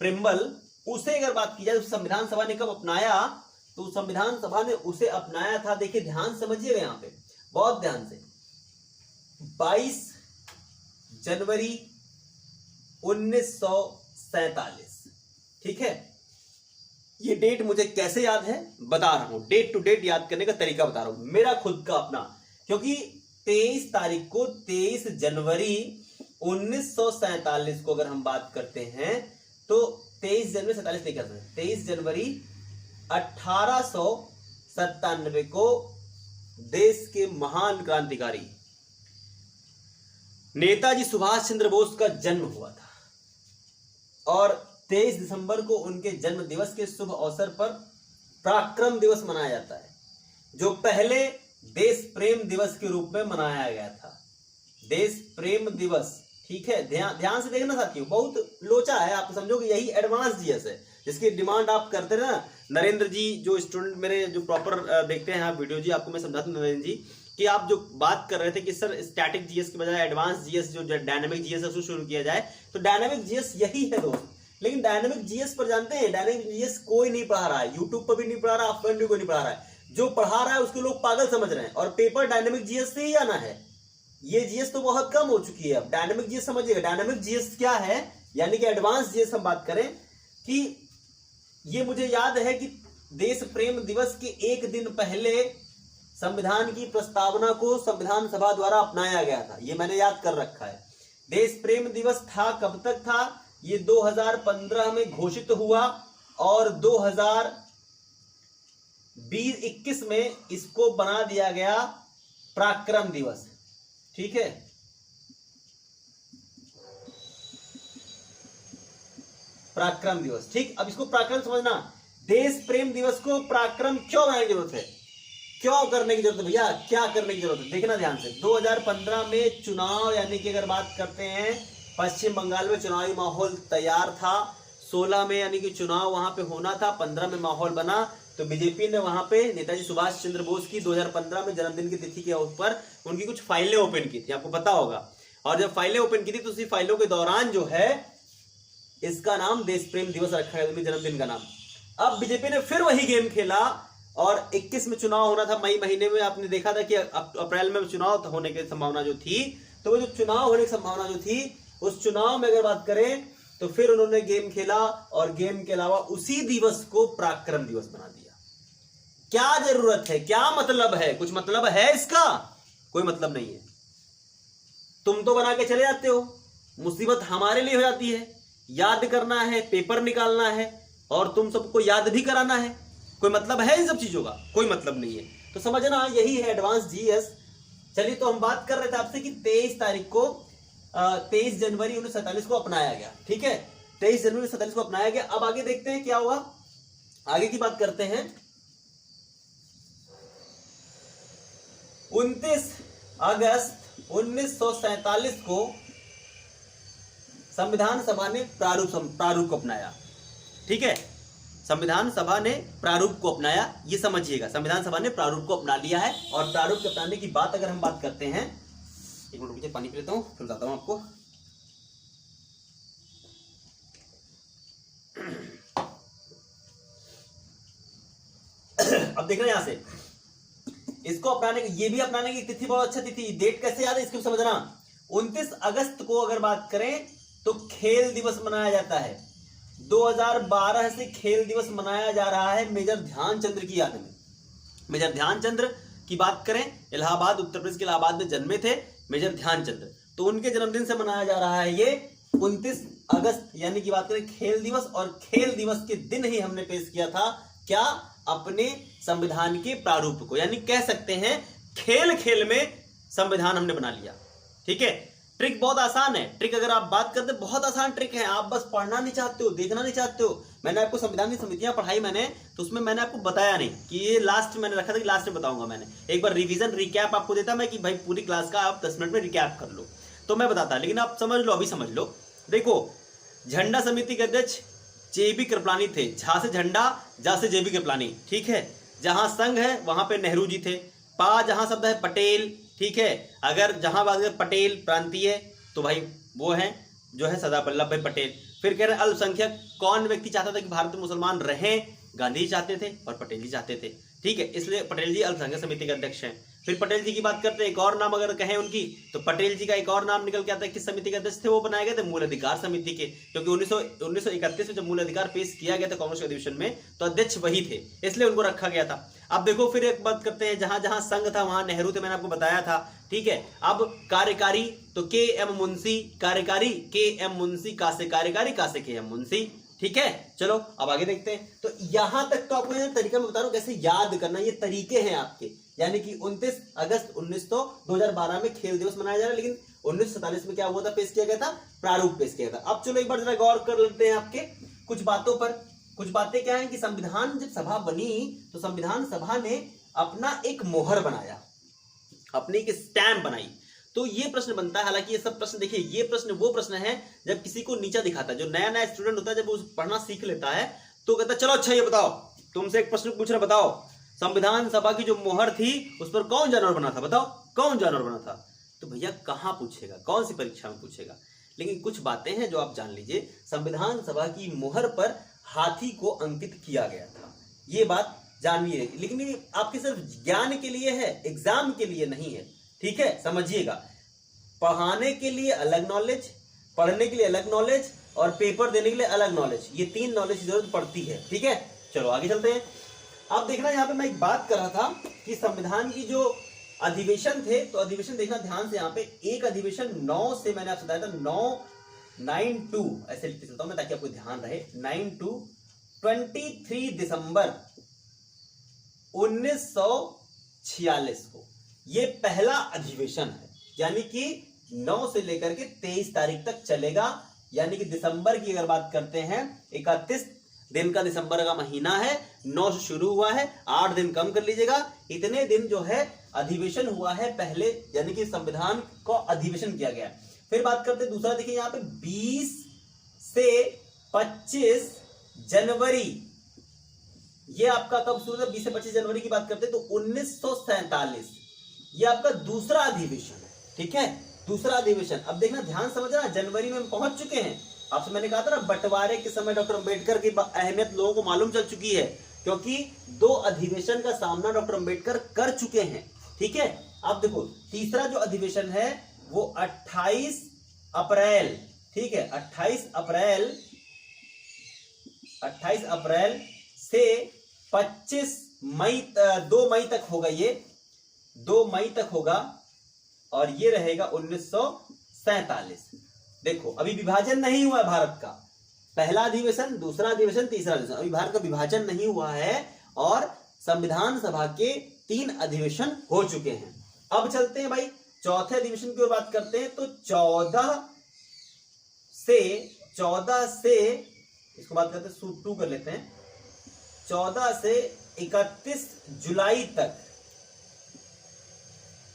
प्रिम्बल, उसे अगर बात की जाए तो संविधान सभा ने कब अपनाया, तो संविधान सभा ने उसे अपनाया था, देखिए ध्यान समझिएगा यहां पे बहुत ध्यान से, 22 जनवरी 1947, ठीक है। ये डेट मुझे कैसे याद है बता रहा हूं, डेट टू डेट याद करने का तरीका बता रहा हूं, मेरा खुद का अपना, क्योंकि 23 तारीख को 23 जनवरी 1947 को अगर हम बात करते हैं तो 23 जनवरी 47 नहीं कर सकते, 23 जनवरी 1897 को देश के महान क्रांतिकारी नेताजी सुभाष चंद्र बोस का जन्म हुआ था, और 23 दिसंबर को उनके जन्म दिवस के शुभ अवसर पर पराक्रम दिवस मनाया जाता है, जो पहले देश प्रेम दिवस के रूप में मनाया गया था। देश प्रेम दिवस, ठीक है, ध्यान से देखना साथियों, बहुत लोचा है, आप समझोगे यही एडवांस जीएस है जिसकी डिमांड आप करते हैं ना। नरेंद्र जी जो स्टूडेंट मेरे जो प्रॉपर देखते हैं आप वीडियो जी, आपको मैं समझाता हूं नरेंद्र जी कि आप जो बात कर रहे थे कि सर स्टैटिक जीएस के बजाय एडवांस जीएस जो डायनामिक जीएस है उसको शुरू किया जाए, तो डायनामिक जीएस यही है दोस्त लेकिन डायनेमिक जीएस पर जानते हैं, डायनेमिक जीएस कोई नहीं पढ़ा रहा है, यूट्यूब पर भी नहीं पढ़ा रहा, ऑफलाइन भी कोई नहीं पढ़ा रहा है। जो पढ़ा रहा है उसको लोग पागल समझ रहे हैं, और पेपर डायनेमिक जीएस से ही आना है। ये जीएस तो बहुत कम हो चुकी है, अब डायनेमिक जीएस समझिएगा। डायनेमिक जीएस क्या है, यानी कि एडवांस जीएस हम बात करें कि ये मुझे याद है कि देश प्रेम दिवस के एक दिन पहले संविधान की प्रस्तावना को संविधान सभा द्वारा अपनाया गया था, ये मैंने याद कर रखा है। देश प्रेम दिवस था, कब तक था, ये 2015 में घोषित हुआ और 2021 में इसको बना दिया गया पराक्रम दिवस। ठीक है, पराक्रम दिवस। ठीक, अब इसको पराक्रम समझना। देश प्रेम दिवस को पराक्रम क्यों बनाने की जरूरत है, क्यों करने की जरूरत है भैया, क्या करने की जरूरत है, देखना ध्यान से। 2015 में चुनाव, यानी कि अगर बात करते हैं पश्चिम बंगाल में चुनावी माहौल तैयार था। 16 में यानी कि चुनाव वहां पे होना था, 15 में माहौल बना, तो बीजेपी ने वहां पे नेताजी सुभाष चंद्र बोस की 2015 में जन्मदिन की तिथि के ऊपर उनकी कुछ फाइलें ओपन की थी, आपको पता होगा। और जब फाइलें ओपन की थी तो उसी फाइलों के दौरान जो है इसका नाम देश प्रेम दिवस रखा है, जन्मदिन का नाम। अब बीजेपी ने फिर वही गेम खेला और 21 में चुनाव होना था, मई महीने में आपने देखा था कि अप्रैल में चुनाव होने की संभावना जो थी, तो वो जो चुनाव होने की संभावना जो थी, उस चुनाव में अगर बात करें तो फिर उन्होंने गेम खेला और गेम के अलावा उसी दिवस को पराक्रम दिवस बना दिया। क्या जरूरत है, क्या मतलब है, कुछ मतलब है इसका? कोई मतलब नहीं है। तुम तो बना के चले जाते हो, मुसीबत हमारे लिए हो जाती है। याद करना है, पेपर निकालना है और तुम सबको याद भी कराना है। कोई मतलब है इन सब चीजों का? कोई मतलब नहीं है। तो समझना, यही है एडवांस जीएस। चलिए, तो हम बात कर रहे थे आपसे कि 23 जनवरी 1947 को अपनाया गया। ठीक है, 23 जनवरी 1947 को अपनाया गया। अब आगे देखते हैं क्या हुआ, आगे की बात करते हैं। 29 अगस्त 1947 को संविधान सभा ने प्रारूप को अपनाया। ठीक है, संविधान सभा ने प्रारूप को अपनाया, ये समझिएगा। संविधान सभा ने प्रारूप को अपना लिया है। और प्रारूप के अपनाने की बात अगर हम बात करते हैं, एक मिनट रुकिए, पानी पी लेता हूं, फिर बताता हूं आपको। अब देखना यहां से, इसको अपनाने की, ये भी अपनाने की तिथि बहुत अच्छा तिथि, डेट कैसे याद है इसको समझना। 29 अगस्त को अगर बात करें तो खेल दिवस मनाया जाता है। 2012 से खेल दिवस मनाया जा रहा है मेजर ध्यानचंद्र की याद में। मेजर ध्यानचंद्र की बात करें, इलाहाबाद, उत्तर प्रदेश के इलाहाबाद में जन्मे थे मेजर ध्यानचंद्र, तो उनके जन्मदिन से मनाया जा रहा है ये 29 अगस्त, यानी कि बात करें खेल दिवस। और खेल दिवस के दिन ही हमने पेश किया था क्या, अपने संविधान के प्रारूप को, यानी कह सकते हैं खेल खेल में संविधान हमने बना लिया। ठीक है, ट्रिक बहुत आसान है। ट्रिक अगर आप बात करते, बहुत आसान ट्रिक है, आप बस पढ़ना नहीं चाहते हो, देखना नहीं चाहते हो। मैंने आपको संविधान की समितियां पढ़ाई मैंने, तो उसमें मैंने आपको बताया नहीं कि ये लास्ट मैंने रखा था कि लास्ट में बताऊंगा। मैंने एक बार रिवीजन रिकैप आपको देता मैं कि भाई पूरी क्लास का आप 10 मिनट में रिकैप कर लो, तो मैं बताता, लेकिन आप समझ लो, अभी समझ लो। देखो, झंडा समिति के अध्यक्ष जेबी कृपलानी थे, झा से झंडा, जा से जेबी कृपलानी। ठीक है, जहां संघ है वहां पे नेहरू जी थे। पा जहां शब्द है पटेल। ठीक है, अगर जहां बात करें पटेल प्रांतीय, तो भाई वो है जो है सरदार वल्लभ भाई पटेल। फिर कह रहे हैं अल्पसंख्यक, कौन व्यक्ति चाहता था कि भारत में मुसलमान रहें? गांधी जी चाहते थे और पटेल जी चाहते थे। ठीक है, इसलिए पटेल जी अल्पसंख्यक समिति के अध्यक्ष हैं। फिर पटेल जी की बात करते हैं, एक और नाम अगर कहें उनकी, तो पटेल जी का एक और नाम निकल के आता है, किस समिति के अध्यक्ष थे? वो बनाए गए थे मूल अधिकार समिति के, क्योंकि 1931 में जब मूल अधिकार पेश किया गया था कांग्रेस के अधिवेशन में, तो अध्यक्ष वही थे, इसलिए उनको रखा गया था। अब देखो, फिर एक बात करते हैं, जहां जहां संघ था वहां नेहरू थे, मैंने आपको बताया था। ठीक है, अब कार्यकारी तो के एम मुंशी, कार्यकारी के एम मुंशी, का से कार्यकारी, का से के एम मुंशी। ठीक है, चलो अब आगे देखते हैं। तो यहां तक तो आपको तरीका मैं बता रहा हूं कैसे याद करना, ये तरीके हैं आपके। यानी कि 29 अगस्त 2012 में खेल दिवस मनाया जा रहा है, लेकिन 1947 में क्या हुआ था, पेश किया गया था, प्रारूप पेश किया गया था। अब चलो एक बार जरा गौर कर लेते हैं आपके कुछ बातों पर। कुछ बातें क्या है कि संविधान जब सभा बनी तो संविधान सभा ने अपना एक मोहर बनाया, अपनी एक स्टैम्प बनाई। तो ये प्रश्न बनता है, हालांकि ये सब प्रश्न देखिए, ये प्रश्न वो प्रश्न है जब किसी को नीचा दिखाता है, जो नया नया स्टूडेंट होता है, जब वो पढ़ना सीख लेता है तो कहता है चलो अच्छा ये बताओ, तुमसे एक प्रश्न पूछ रहा, बताओ संविधान सभा की जो मोहर थी उस पर कौन जानवर बना था, बताओ कौन जानवर बना था? तो भैया कहां पूछेगा, कौन सी परीक्षा में पूछेगा? लेकिन कुछ बातें हैं जो आप जान लीजिए। संविधान सभा की मुहर पर हाथी को अंकित किया गया था, ये बात जानिए, लेकिन ये आपके सिर्फ ज्ञान के लिए है, एग्जाम के लिए नहीं है, ठीक है, समझिएगा। पढ़ाने के लिए अलग नॉलेज, पढ़ने के लिए अलग नॉलेज और पेपर देने के लिए अलग नॉलेज, ये 3 नॉलेज की जरूरत पड़ती है, ठीक है। चलो आगे चलते हैं। अब देखना, यहाँ पे मैं एक बात कर रहा था कि संविधान की जो अधिवेशन थे, तो अधिवेशन देखना ध्यान से। यहाँ पे एक अधिवेशन 9 से, मैंने आपसे बताया था 992 ऐसे लिख के चलता हूं मैं ताकि आपको ध्यान रहे, 23 दिसंबर 1946 को ये पहला अधिवेशन है, यानी कि 9 से लेकर के 23 तारीख तक चलेगा। यानी कि दिसंबर की अगर बात करते हैं, 31 दिन का दिसंबर का महीना है, 9 से शुरू हुआ है, 8 दिन कम कर लीजिएगा, इतने दिन जो है अधिवेशन हुआ है पहले, यानी कि संविधान को अधिवेशन किया गया। फिर बात करते हैं दूसरा, देखिए यहाँ पे 20 से 25 जनवरी, ये आपका कब शुरू था, 20 से 25 जनवरी की बात करते हैं तो 1947 ये आपका दूसरा अधिवेशन है, ठीक है, दूसरा अधिवेशन। अब देखना, ध्यान समझना, जनवरी में हम पहुंच चुके हैं। आपसे मैंने कहा था ना, बंटवारे के समय डॉक्टर अंबेडकर की अहमियत लोगों को मालूम चल चुकी है, क्योंकि 2 अधिवेशन का सामना डॉक्टर अंबेडकर कर चुके हैं, ठीक है। अब देखो तीसरा जो अधिवेशन है वो 28 अप्रैल, ठीक है, 28 अप्रैल से 25 मई, 2 मई तक होगा, ये 2 मई तक होगा, और ये रहेगा 1947। देखो अभी विभाजन नहीं हुआ है भारत का, पहला अधिवेशन, दूसरा अधिवेशन, तीसरा अधिवेशन, अभी भारत का विभाजन नहीं हुआ है, और संविधान सभा के 3 अधिवेशन हो चुके हैं। अब चलते हैं भाई चौथे अधिवेशन की ओर बात करते हैं, तो 14 से इसको बात करते हैं, सूट 2 कर लेते हैं, 14 से 31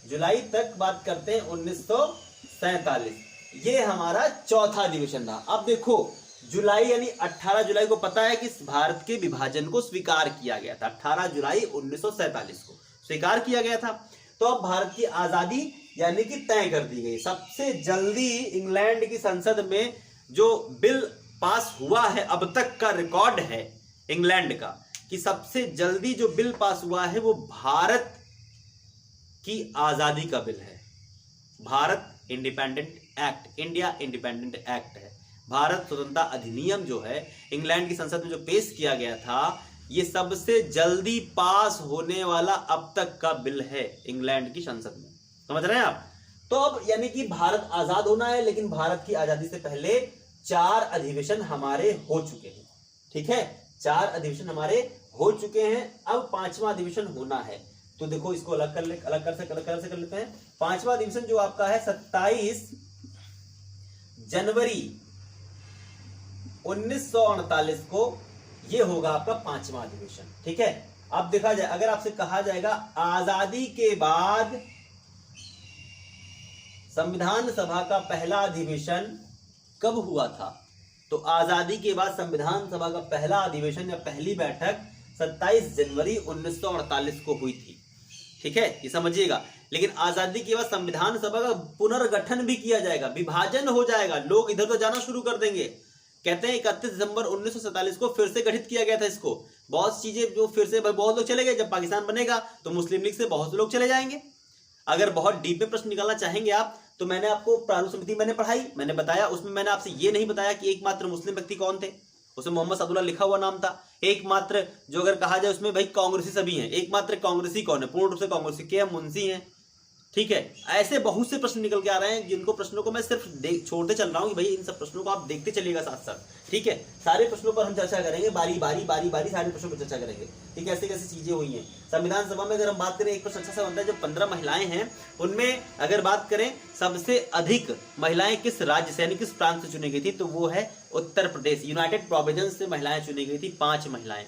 जुलाई तक बात करते हैं 1947, ये हमारा चौथा अधिवेशन रहा। अब देखो जुलाई यानी 18 जुलाई को पता है कि भारत के विभाजन को स्वीकार किया गया था, 18 जुलाई 1947 को स्वीकार किया गया था। तो अब भारत की आजादी यानी कि तय कर दी गई। सबसे जल्दी इंग्लैंड की संसद में जो बिल पास हुआ है, अब तक का रिकॉर्ड है इंग्लैंड का कि सबसे जल्दी जो बिल पास हुआ है वो भारत की आजादी का बिल है। Bharat independent act, India independent act है। भारत स्वतंत्रता अधिनियम जो है इंग्लैंड की संसद में जो पेश किया गया था, ये सबसे जल्दी पास होने वाला अब तक का बिल है इंग्लैंड की संसद में, समझ रहे हैं आप। तो अब यानी कि भारत आजाद होना है, लेकिन भारत की आजादी से पहले 4 अधिवेशन हमारे हो चुके हैं, ठीक है, 4 अधिवेशन हमारे हो चुके हैं। अब 5वां अधिवेशन होना है, तो देखो इसको अलग कर लेते हैं। 5वां अधिवेशन जो आपका है 27 जनवरी 1948 को, ये होगा आपका 5वां अधिवेशन, ठीक है। अब देखा जाए, अगर आपसे कहा जाएगा आजादी के बाद संविधान सभा का पहला अधिवेशन कब हुआ था, तो आजादी के बाद संविधान सभा का पहला अधिवेशन या पहली बैठक 27 जनवरी 1948 को हुई थी, ठीक है, ये समझिएगा। लेकिन आजादी के बाद संविधान सभा का पुनर्गठन भी किया जाएगा, विभाजन हो जाएगा, लोग इधर उधर जाना शुरू कर देंगे। कहते हैं 31 दिसंबर 1947 को फिर से गठित किया गया था इसको। बहुत चीजें जो फिर से, बहुत लोग चले गए, जब पाकिस्तान बनेगा तो मुस्लिम लीग से बहुत से लोग चले जाएंगे। अगर बहुत डीप में प्रश्न निकालना चाहेंगे आप, तो मैंने आपको प्रारूप समिति मैंने पढ़ाई, मैंने बताया, उसमें मैंने आपसे ये नहीं बताया कि एकमात्र मुस्लिम व्यक्ति कौन थे, उसमें मोहम्मद सादुल्लाह लिखा हुआ नाम था। एकमात्र जो अगर कहा जाए उसमें भाई कांग्रेसी सभी हैं, एकमात्र कांग्रेसी कौन है, पूर्ण रूप से कांग्रेसी के.एम. मुंशी हैं, ठीक है। ऐसे बहुत से प्रश्न निकल के आ रहे हैं, जिनको प्रश्नों को मैं सिर्फ छोड़ते चल रहा हूं कि भाई इन सब प्रश्नों को आप देखते चलिएगा साथ साथ, ठीक है। सारे प्रश्नों पर हम चर्चा करेंगे, बारी बारी सारे प्रश्नों पर चर्चा करेंगे, ठीक है। ऐसे कैसी चीजें हुई हैं संविधान सभा में। अगर हम बात करें, एक प्रश्न अच्छा सा बनता है, जो 15 महिलाएं हैं उनमें अगर बात करें सबसे अधिक महिलाएं किस राज्य से यानी किस प्रांत से चुनी गई थी, तो वो है उत्तर प्रदेश। यूनाइटेड प्रोविंस से महिलाएं चुनी गई थी, 5 महिलाएं।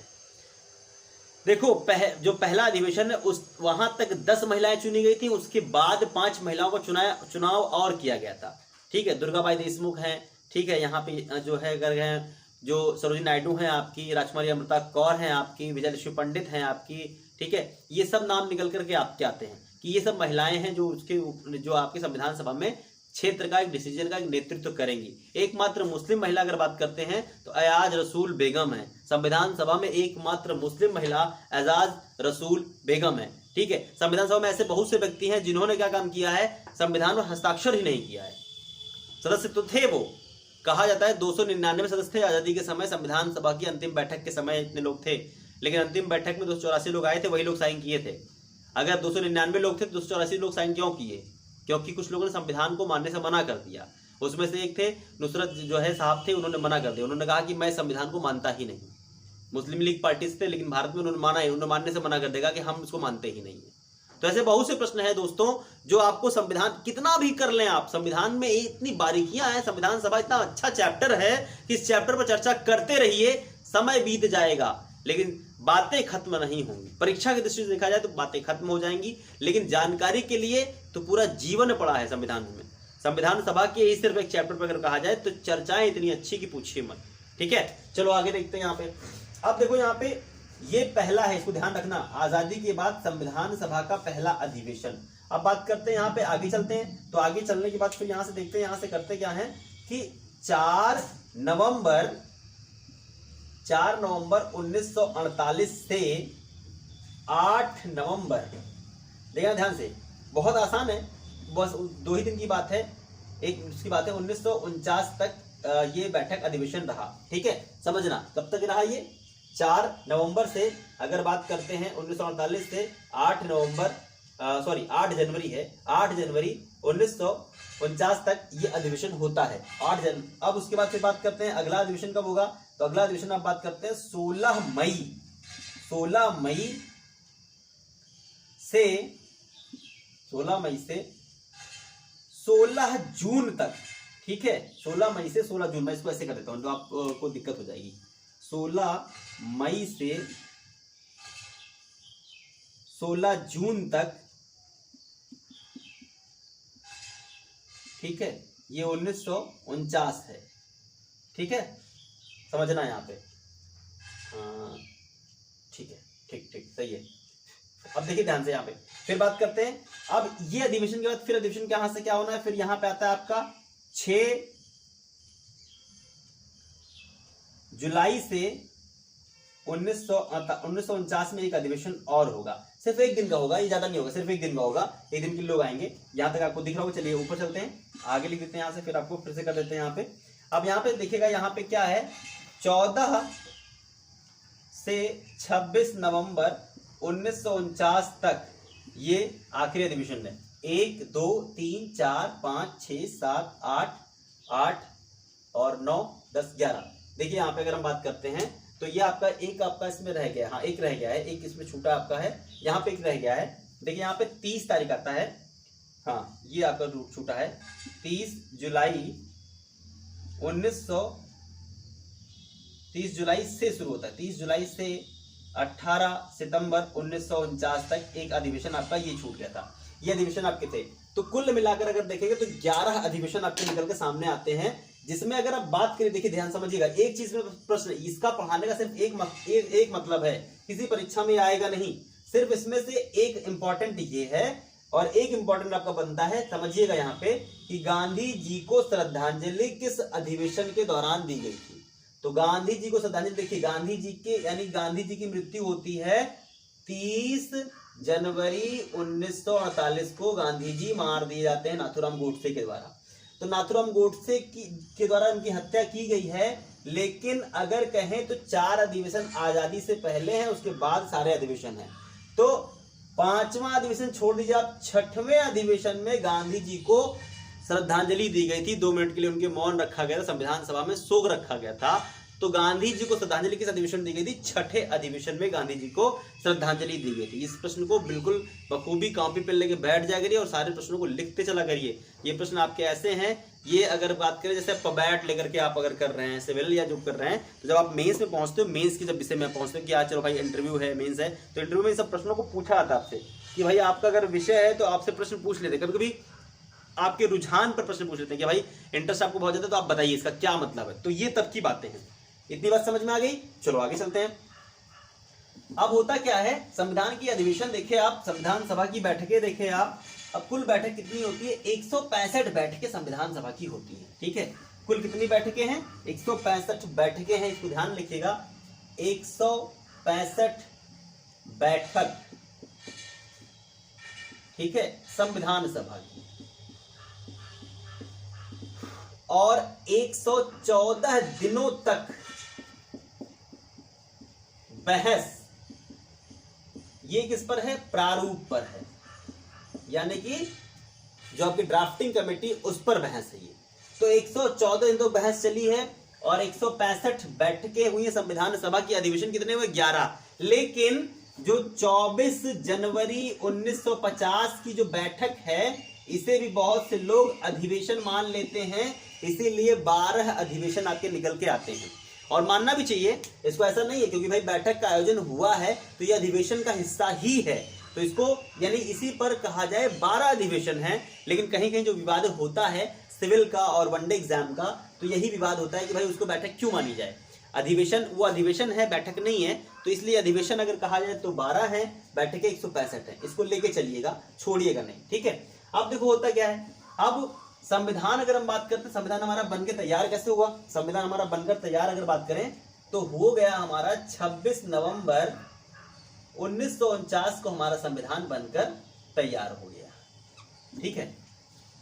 देखो जो पहला अधिवेशन है उस वहां तक 10 महिलाएं चुनी गई थी, उसके बाद 5 महिलाओं को चुनाव और किया गया था, ठीक है। दुर्गाबाई देशमुख हैं, ठीक है, यहाँ पे जो है अगर हैं जो सरोजिनी नायडू हैं आपकी, राजकुमारी अमृता कौर हैं आपकी, विजयलक्ष्मी पंडित हैं आपकी, ठीक है। ये सब नाम निकल करके आपके आते हैं कि ये सब महिलाएं हैं जो आपके संविधान सभा में क्षेत्र का, एक डिसीजन का एक नेतृत्व करेंगी। एकमात्र मुस्लिम महिला अगर बात करते हैं तो एजाज रसूल बेगम है। संविधान सभा में एकमात्र मुस्लिम महिला एजाज रसूल बेगम है। ठीक है, संविधान सभा में ऐसे बहुत से व्यक्ति हैं जिन्होंने क्या काम किया है, संविधान पर हस्ताक्षर ही नहीं किया है। सदस्य तो थे वो, कहा जाता है 299 सदस्य थे आजादी के समय। संविधान सभा की अंतिम बैठक के समय इतने लोग थे, लेकिन अंतिम बैठक में 284 लोग आए थे, वही लोग साइन किए थे। अगर 299 लोग थे तो 284 लोग साइन क्यों किए? क्योंकि कुछ लोगों ने संविधान को मानने से मना कर दिया। उसमें से एक थे नुसरत जो है साहब थे, उन्होंने मना कर दिया। उन्होंने कहा कि मैं संविधान को मानता ही नहीं। मुस्लिम लीग पार्टी से थे, लेकिन भारत में उन्होंने माना है, उन्होंने मानने से मना कर देगा कि हम इसको मानते ही नहीं है। तो ऐसे बहुत से प्रश्न हैं दोस्तों जो आपको संविधान कितना भी कर लें आप, संविधान में इतनी बारीकियां हैं, संविधान सभा इतना अच्छा चैप्टर है कि इस चैप्टर पर चर्चा करते रहिए, समय बीत जाएगा लेकिन बातें खत्म नहीं होंगी। परीक्षा की दृष्टि से देखा जाए तो बातें खत्म हो जाएंगी, लेकिन जानकारी के लिए तो पूरा जीवन पड़ा है संविधान में। संविधान सभा के ही सिर्फ एक चैप्टर पर अगर कहा जाए तो चर्चाएं इतनी अच्छी कि पूछिए मत। ठीक है, चलो आगे देखते हैं। यहाँ पे अब देखो, यहाँ पे ये पहला है, इसको ध्यान रखना, आजादी के बाद संविधान सभा का पहला अधिवेशन। अब बात करते हैं, यहाँ पे आगे चलते हैं। तो आगे चलने के बाद फिर यहाँ से देखते हैं, यहाँ से करते क्या है कि 4 नवंबर 1948 से 8 नवंबर, देखना ध्यान से, बहुत आसान है, बस 2 ही दिन की बात है। एक उसकी बात है 1949 तक ये बैठक अधिवेशन रहा। ठीक है, समझना कब तक रहा ये, 4 नवंबर से अगर बात करते हैं 1948 से 8 जनवरी है, 8 जनवरी 1949 तक ये अधिवेशन होता है। अब उसके बाद से बात करते हैं अगला अधिवेशन कब होगा, तो अगला अधिवेशन आप बात करते हैं 16 मई से 16 जून तक। ठीक है, 16 मई से 16 जून, मैं इसको ऐसे कर देता हूं तो आपको दिक्कत हो जाएगी। 16 मई से 16 जून तक, ठीक है, ये 1949 है। ठीक है, समझना यहाँ पे, ठीक है, ठीक सही है। अब देखिए ध्यान से, यहाँ पे फिर बात करते हैं। अब ये अधिवेशन के बाद फिर अधिवेशन कहां से क्या होना है, फिर यहाँ पे आता है आपका 6 जुलाई से 1949 में एक अधिवेशन और होगा। सिर्फ एक दिन का होगा, ये ज्यादा नहीं होगा, सिर्फ एक दिन का होगा। एक दिन के लोग आएंगे। यहां तक आपको दिख रहा होगा। चलिए ऊपर चलते हैं, आगे लिख देते हैं यहाँ से, फिर आपको फिर से कर देते हैं यहाँ पे। अब यहाँ पे देखिएगा, यहाँ पे क्या है, 14 से 26 नवंबर 1949 तक ये आखिरी अधिवेशन है। 1 2 3 4 5 6 7 8 और 9 10 11। देखिए यहाँ पे अगर हम बात करते हैं तो ये आपका एक आपका इसमें रह गया, हाँ एक रह गया है, एक इसमें छूटा आपका है, यहाँ पे एक रह गया है। देखिए यहाँ पे 30 तारीख आता है, हाँ ये आपका रूट छूटा है। 30 जुलाई से शुरू होता है, 30 जुलाई से 18 सितंबर 1949 तक एक अधिवेशन आपका ये छूट गया था। ये अधिवेशन आपके थे। तो कुल मिलाकर अगर देखेंगे तो 11 अधिवेशन आपके निकल के सामने आते हैं, जिसमें अगर आप बात करें, देखिए ध्यान समझिएगा, एक चीज में प्रश्न, इसका पढ़ाने का सिर्फ एक मतलब है, किसी परीक्षा में आएगा नहीं, सिर्फ इसमें से एक इंपॉर्टेंट ये है और एक इंपॉर्टेंट आपका बनता है, समझिएगा यहाँ पे, कि गांधी जी को श्रद्धांजलि किस अधिवेशन के दौरान दी गई थी। तो गांधी जी को श्रद्धांजलि, देखिए गांधी जी के यानी गांधी जी की मृत्यु होती है 30 जनवरी 1948 को। गांधी जी मार दिए जाते हैं नाथूराम गोडसे के द्वारा। तो नाथूराम गोडसे के द्वारा उनकी हत्या की गई है, लेकिन अगर कहें तो 4 अधिवेशन आजादी से पहले हैं, उसके बाद सारे अधिवेशन हैं। तो 5वां अधिवेशन छोड़ दीजिए आप, 6वें अधिवेशन में गांधी जी को श्रद्धांजलि दी गई थी। 2 मिनट के लिए उनके मौन रखा गया था, संविधान सभा में शोक रखा गया था। तो गांधी जी को श्रद्धांजलि किस अधिवेशन दी गई थी? 6ठे अधिवेशन में गांधी जी को श्रद्धांजलि दी गई थी। इस प्रश्न को बिल्कुल बखूबी कॉपी पे लेके बैठ जाया करिए और सारे प्रश्नों को लिखते चला करिए। ये प्रश्न आपके ऐसे हैं, ये अगर बात करें जैसे पबैट लेकर के आप अगर कर रहे हैं, सिविल या जो कर रहे हैं, तो जब आप मेंस में पहुंचते हो, मेंस की जब विषय में पहुंचते हो कि आज चलो भाई इंटरव्यू है, मेंस है, तो इंटरव्यू में इन सब प्रश्नों को पूछा जाता है आपसे कि भाई आपका अगर विषय है तो आपसे प्रश्न पूछ लेते। कभी कभी आपके रुझान पर प्रश्न पूछ लेते हैं कि भाई इंटरेस्ट आपको बहुत ज्यादा है तो आप बताइए इसका क्या मतलब है। तो ये तब की बातें हैं। इतनी बात समझ में आ गई? चलो आगे चलते हैं। अब होता क्या है, संविधान की अधिवेशन देखे आप, संविधान सभा की बैठकें देखे आप, अब कुल बैठक कितनी होती है? 165 बैठकें संविधान सभा की होती है। ठीक है, कुल कितनी बैठकें हैं? 165 बैठकें हैं, इसको ध्यान लिखिएगा। 165 बैठक, ठीक है, संविधान सभा की, और 114 दिनों तक बहस, ये किस पर है? प्रारूप पर है, यानी कि जो आपकी ड्राफ्टिंग कमेटी उस पर बहस है ये। तो 114 दिन तो बहस चली है और 165 बैठकें हुई है संविधान सभा की। अधिवेशन कितने हुए? 11। लेकिन जो 24 जनवरी 1950 की जो बैठक है, इसे भी बहुत से लोग अधिवेशन मान लेते हैं, इसीलिए 12 अधिवेशन आपके निकल के आते हैं। और मानना भी चाहिए इसको, ऐसा नहीं है क्योंकि भाई बैठक का आयोजन हुआ है तो ये अधिवेशन का हिस्सा ही है, तो इसको यानी इसी पर कहा जाए 12 अधिवेशन है। लेकिन कहीं कहीं जो विवाद होता है सिविल का और वनडे एग्जाम का, तो यही विवाद होता है कि भाई उसको बैठक क्यों मानी जाए। अधिवेशन वो अधिवेशन है, बैठक नहीं है, तो इसलिए अधिवेशन अगर कहा जाए तो 12 है, बैठकें 165 है। इसको लेके चलिएगा, छोड़िएगा नहीं। ठीक है, अब देखो होता क्या है। अब संविधान अगर हम बात करते हैं, संविधान हमारा बनकर तैयार कैसे हुआ? संविधान हमारा बनकर तैयार अगर बात करें तो हो गया हमारा 26 नवंबर 1949 को हमारा संविधान बनकर तैयार हो गया। ठीक है,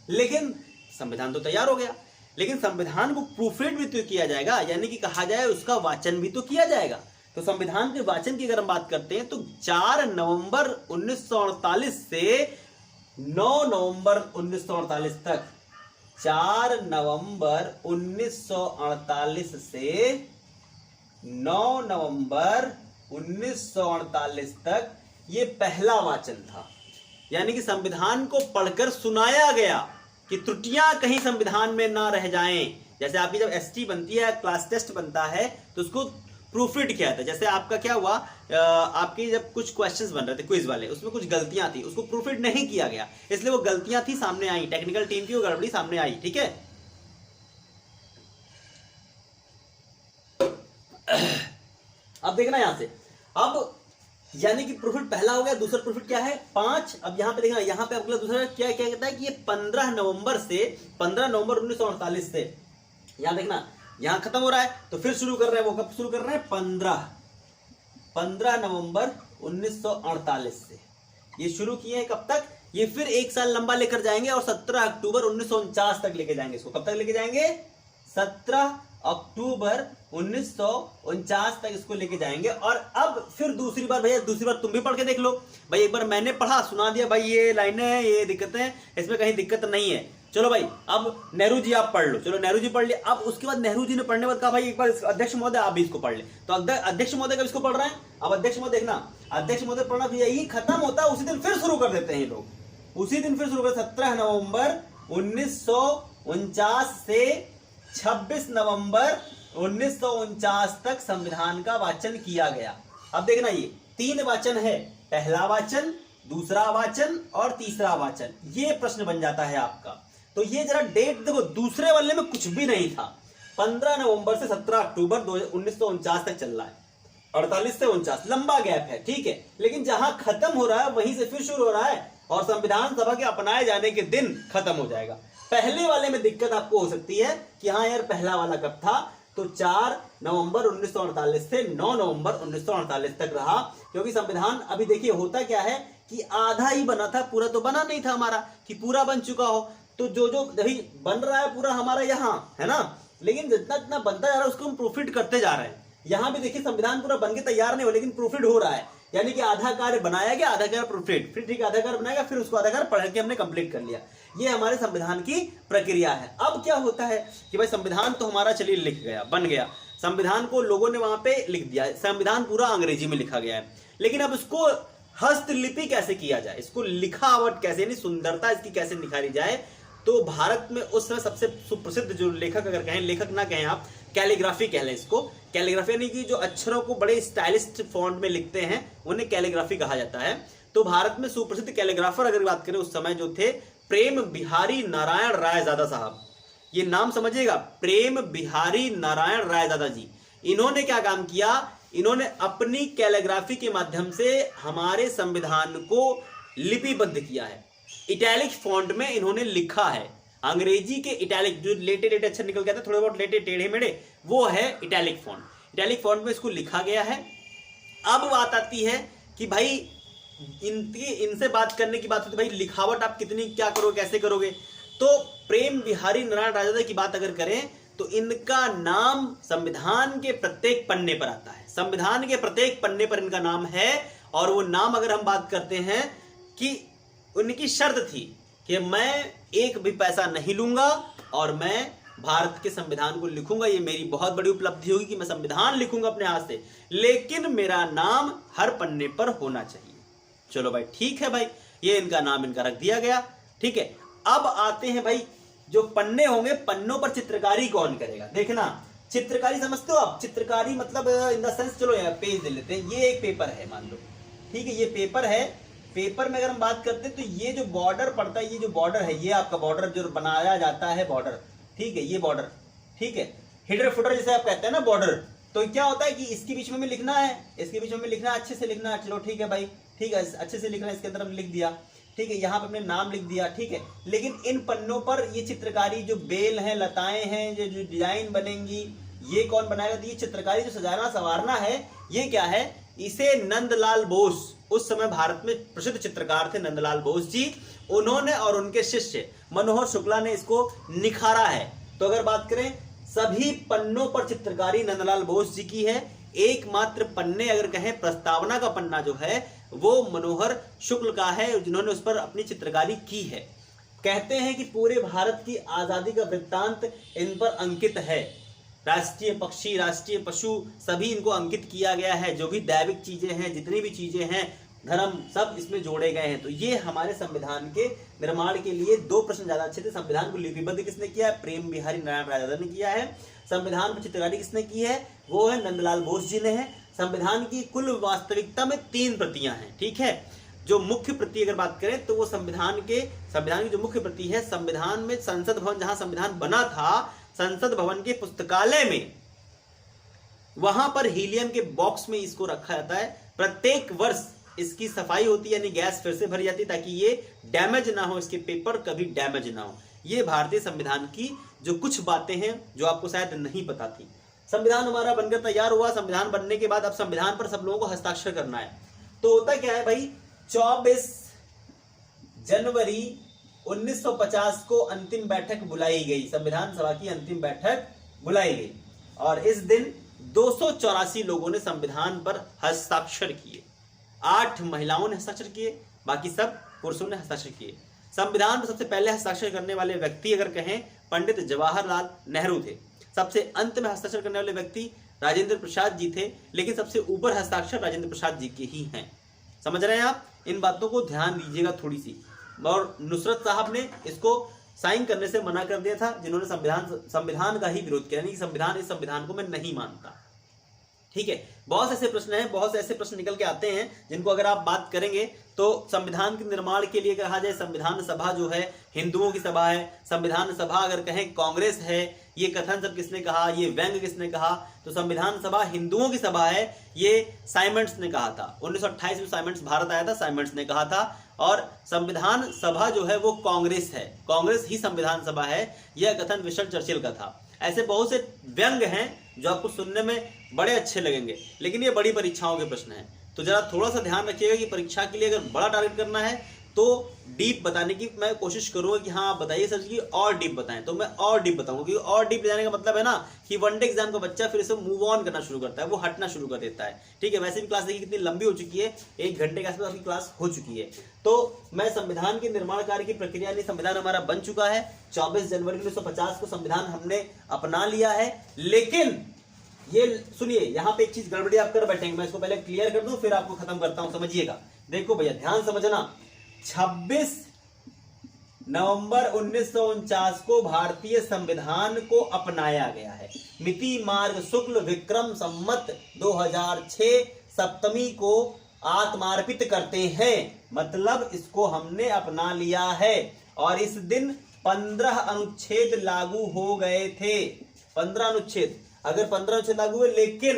लेकिन संविधान तो तैयार हो गया, लेकिन संविधान को प्रूफ रीड भी तो किया जाएगा, यानी कि कहा जाए उसका वाचन भी तो किया जाएगा। तो संविधान के वाचन की अगर हम बात करते हैं तो 4 नवंबर 1948 से 9 नवंबर 1948 तक, 4 नवंबर 1948 से 9 नवंबर 1948 तक ये पहला वाचन था। यानी कि संविधान को पढ़कर सुनाया गया कि त्रुटियां कहीं संविधान में ना रह जाएं। जैसे आपकी जब एसटी बनती है, क्लास टेस्ट बनता है, तो उसको प्रूफ रीड किया था। जैसे आपका क्या हुआ, आपके जब कुछ क्वेश्चंस बन रहे थे क्विज वाले, उसमें कुछ गलतियां थी, उसको प्रूफ रीड नहीं किया गया, इसलिए वो गलतियां थी सामने आई, टेक्निकल टीम की वो गड़बड़ी सामने आई। ठीक है, अब देखना यहां से, अब यानी कि प्रूफ रीड पहला हो गया। दूसरा प्रूफ रीड क्या है? 5। अब यहां पे देखना, यहां पे अगला दूसरा क्या क्या कहता है कि ये 15 नवंबर 1948 से, यहां देखना, यहां खत्म हो रहा है तो फिर शुरू कर रहे हैं। वो कब शुरू कर रहे हैं? 15 नवंबर 1948 से ये शुरू किए हैं। कब तक? ये फिर एक साल लंबा लेकर जाएंगे और 17 अक्टूबर 1949 तक लेके जाएंगे इसको। कब तक लेके जाएंगे? 17 अक्टूबर 1949 तक इसको लेके जाएंगे। और अब फिर दूसरी बार, भैया दूसरी बार तुम भी पढ़ के देख लो। भाई एक बार मैंने पढ़ा, सुना दिया, भाई ये लाइनें हैं, ये दिक्कतें हैं, इसमें कहीं दिक्कत नहीं है। चलो भाई, अब नेहरू जी आप पढ़ लो। चलो नेहरू जी पढ़ लिया। अब उसके बाद नेहरू जी ने पढ़ने के बाद कहा भाई एक बार अध्यक्ष महोदय आप भी इसको पढ़ ले। तो अध्यक्ष महोदय कब इसको पढ़ रहे हैं? अब अध्यक्ष महोदय देखना, अध्यक्ष महोदय पढ़ना भी यही खत्म होता है, उसी दिन फिर शुरू कर देते हैं ये लोग। उसी दिन फिर शुरू कर, 17 नवंबर 1949 से 26 नवंबर 1949 तक संविधान का वाचन किया गया। अब देखना, ये 3 वाचन है, पहला वाचन, दूसरा वाचन और तीसरा वाचन। ये प्रश्न बन जाता है आपका। तो ये जरा डेट देखो, दूसरे वाले में कुछ भी नहीं था। 15 नवंबर से 17 अक्टूबर 1949 तक चल रहा है, 48 से 49, लंबा गैप है। ठीक है, लेकिन जहां खत्म हो रहा है वहीं से फिर शुरू हो रहा है और संविधान सभा के अपनाए जाने के दिन खत्म हो जाएगा। पहले वाले में दिक्कत आपको हो सकती है कि हाँ यार पहला वाला कब था, तो 4 नवंबर 1948 से 9 नवंबर 1948 तक रहा। क्योंकि संविधान अभी देखिए होता क्या है कि आधा ही बना था, पूरा तो बना नहीं था हमारा कि पूरा बन चुका हो। तो जो जो अभी बन रहा है पूरा हमारा यहाँ है ना, लेकिन जितना जितना बनता जा रहा है उसको हम प्रूफरीड करते जा रहे हैं। यहाँ भी देखिए संविधान पूरा बन के तैयार नहीं हो, लेकिन प्रूफरीड हो रहा है। यानी कि आधा कार्य बनाया गया, आधा कार्य प्रूफरीड, फिर ठीक आधा कार्य बनाएगा, फिर उसको आधा कार्य पढ़ के हमने कंप्लीट कर लिया। ये हमारे संविधान की प्रक्रिया है। अब क्या होता है कि भाई संविधान तो हमारा चलिए लिख गया, बन गया, संविधान को लोगों ने वहां पे लिख दिया, संविधान पूरा अंग्रेजी में लिखा गया है। लेकिन अब इसको हस्तलिपि कैसे किया जाए, इसको लिखावट कैसे, यानी सुंदरता इसकी कैसे निखारी जाए। तो भारत में उस समय सबसे सुप्रसिद्ध जो लेखक, अगर कहें लेखक ना कहें आप, कैलीग्राफी कह लें इसको। कैलीग्राफी यानी कि जो अक्षरों को बड़े स्टाइलिस्ट फॉन्ट में लिखते हैं उन्हें कैलीग्राफी कहा जाता है। तो भारत में सुप्रसिद्ध कैलीग्राफर अगर बात करें उस समय जो थे, प्रेम बिहारी नारायण रायजादा साहब। ये नाम समझिएगा, प्रेम बिहारी नारायण रायजादा जी। इन्होंने क्या काम किया, इन्होंने अपनी कैलीग्राफी के माध्यम से हमारे संविधान को लिपिबद्ध किया है। इटैलिक फॉन्ट में इन्होंने लिखा है। अंग्रेजी के इटैलिक जो लेटे लेटे अक्षर निकल के आते हैं थोड़े बहुत लेटे टेढ़े मेढ़े, वो है इटैलिक फॉन्ट। इटैलिक फॉन्ट में इसको लिखा गया है। अब बात आती है कि भाई इनसे बात करने की बात होती है, भाई लिखावट आप कितनी क्या करोगे, कैसे करोगे। तो प्रेम बिहारी नारायण राजदा की बात अगर करें तो इनका नाम संविधान के प्रत्येक पन्ने पर आता है। संविधान के प्रत्येक पन्ने पर इनका नाम है। और वो नाम अगर हम बात करते हैं कि उनकी शर्त थी कि मैं एक भी पैसा नहीं लूंगा और मैं भारत के संविधान को लिखूंगा, ये मेरी बहुत बड़ी उपलब्धि होगी कि मैं संविधान लिखूंगा अपने हाथ से, लेकिन मेरा नाम हर पन्ने पर होना चाहिए। चलो भाई ठीक है भाई, ये इनका नाम इनका रख दिया गया। ठीक है, अब आते हैं भाई जो पन्ने होंगे, पन्नों पर चित्रकारी कौन करेगा। देखना, चित्रकारी समझते हो आप, चित्रकारी मतलब इन द सेंस, चलो यार पेज ले लेते हैं। ये एक पेपर है मान लो, ठीक है, ये पेपर है। पेपर में अगर हम बात करते हैं तो ये जो बॉर्डर पड़ता है, ये जो बॉर्डर है, ये आपका बॉर्डर जो बनाया जाता है बॉर्डर, ठीक है, ये बॉर्डर, ठीक है, हिडर फुटर जैसे आप कहते हैं ना बॉर्डर। तो क्या होता है कि इसके बीच में लिखना है, इसके बीच में लिखना है, अच्छे से लिखना है। चलो ठीक है भाई, ठीक है, अच्छे से लिखना है, इसके अंदर हम लिख दिया, ठीक है, यहाँ पे अपने नाम लिख दिया, ठीक है। लेकिन इन पन्नों पर ये चित्रकारी जो बेल हैं, लताएं हैं, जो डिजाइन बनेंगी, ये कौन बनाएगा। तो ये चित्रकारी जो सजाना संवारना है, ये क्या है, इसे नंदलाल बोस, उस समय भारत में प्रसिद्ध चित्रकार थे नंदलाल बोस जी, उन्होंने और उनके शिष्य मनोहर शुक्ला ने इसको निखारा है। तो अगर बात करें सभी पन्नों पर चित्रकारी नंदलाल बोस जी की है। एकमात्र पन्ने अगर कहें, प्रस्तावना का पन्ना जो है वो मनोहर शुक्ल का है, जिन्होंने उस पर अपनी चित्रकारी की है। कहते हैं कि पूरे भारत की आजादी का वृत्तांत इन पर अंकित है। राष्ट्रीय पक्षी, राष्ट्रीय पशु सभी इनको अंकित किया गया है। जो भी दैविक चीजें हैं, जितनी भी चीजें हैं, धर्म, सब इसमें जोड़े गए हैं। तो ये हमारे संविधान के निर्माण के लिए दो प्रश्न ज्यादा अच्छे थे। संविधान को लिपिबद्ध किसने किया है, प्रेम बिहारी नारायण राजदा ने किया है। संविधान पर चित्रकारी किसने की है, वो है नंदलाल बोस जी ने है। संविधान की कुल वास्तविकता में 3 प्रतियां हैं, ठीक है। जो मुख्य प्रति अगर बात करें तो वो संविधान की जो मुख्य प्रति है, संविधान में संसद भवन जहां संविधान बना था, संसद भवन के पुस्तकालय में, वहां पर हीलियम के बॉक्स में इसको रखा जाता है। प्रत्येक वर्ष इसकी सफाई होती है, यानी गैस फिर से भरी जाती है ताकि ये डैमेज ना हो, इसके पेपर कभी डैमेज ना हो। ये भारतीय संविधान की जो कुछ बातें हैं जो आपको शायद नहीं पता थी। संविधान हमारा बनकर तैयार हुआ। संविधान बनने के बाद अब संविधान पर सब लोगों को हस्ताक्षर करना है। तो होता क्या है भाई, 24 जनवरी 1950 को अंतिम बैठक बुलाई गई, संविधान सभा की अंतिम बैठक बुलाई गई और इस दिन 284 लोगों ने संविधान पर हस्ताक्षर किए। 8 महिलाओं ने हस्ताक्षर किए, बाकी सब पुरुषों ने हस्ताक्षर किए। संविधान पर सबसे पहले हस्ताक्षर करने वाले व्यक्ति अगर कहें, पंडित जवाहरलाल नेहरू थे। सबसे अंत में हस्ताक्षर करने वाले व्यक्ति राजेंद्र प्रसाद जी थे, लेकिन सबसे ऊपर हस्ताक्षर राजेंद्र प्रसाद जी के ही हैं। समझ रहे हैं आप, इन बातों को ध्यान दीजिएगा थोड़ी सी। और नुसरत साहब ने इसको साइन करने से मना कर दिया था, जिन्होंने संविधान का ही विरोध किया, यानी कि इस संविधान को मैं नहीं मानता। ठीक है, बहुत ऐसे प्रश्न हैं, बहुत से ऐसे प्रश्न निकल के आते हैं जिनको अगर आप बात करेंगे तो संविधान के निर्माण के लिए कहा जाए, संविधान सभा जो है हिंदुओं की सभा है। संविधान सभा अगर कहें कांग्रेस है, ये कथन सब किसने कहा, ये व्यंग किसने कहा, तो संविधान सभा हिंदुओं की सभा है, ये साइमंड्स ने कहा था। 1928 में साइमंड्स भारत आया था, साइमंड्स ने कहा था। और संविधान सभा जो है वो कांग्रेस है, कांग्रेस ही संविधान सभा है, यह कथन विंस्टन चर्चिल का था। ऐसे बहुत से व्यंग हैं जो आपको सुनने में बड़े अच्छे लगेंगे, लेकिन ये बड़ी परीक्षाओं के प्रश्न हैं। तो जरा थोड़ा सा ध्यान रखिएगा कि परीक्षा के लिए अगर बड़ा टारगेट करना है तो डीप बताने की मैं कोशिश करूंगा कि हाँ आप बताइए सर जी और डीप बताएं, तो मैं और डीप बताऊंगा। क्योंकि और डीप जाने का मतलब है ना कि वनडे एग्जाम का बच्चा फिर से मूव ऑन करना शुरू करता है, वो हटना शुरू कर देता है। ठीक है, वैसे भी क्लास देखिए कितनी लंबी हो चुकी है, 1 घंटे के आसपास आपकी क्लास हो चुकी है। तो मैं संविधान के निर्माण कार्य की प्रक्रिया नहीं, संविधान हमारा बन चुका है। 24 जनवरी 1950 को संविधान हमने अपना लिया है। लेकिन ये सुनिए, यहाँ पे एक चीज गड़बड़ी आप कर बैठेंगे, मैं इसको पहले क्लियर कर दूं फिर आपको खत्म करता हूं, समझिएगा। देखो भैया ध्यान समझना, 26 नवंबर 1949 को भारतीय संविधान को अपनाया गया है। मिति मार्ग शुक्ल विक्रम संवत 2006 सप्तमी को आत्मार्पित करते हैं, मतलब इसको हमने अपना लिया है। और इस दिन 15 अनुच्छेद लागू हो गए थे। 15 अनुच्छेद, अगर 15 अनुच्छेद लागू हुए, लेकिन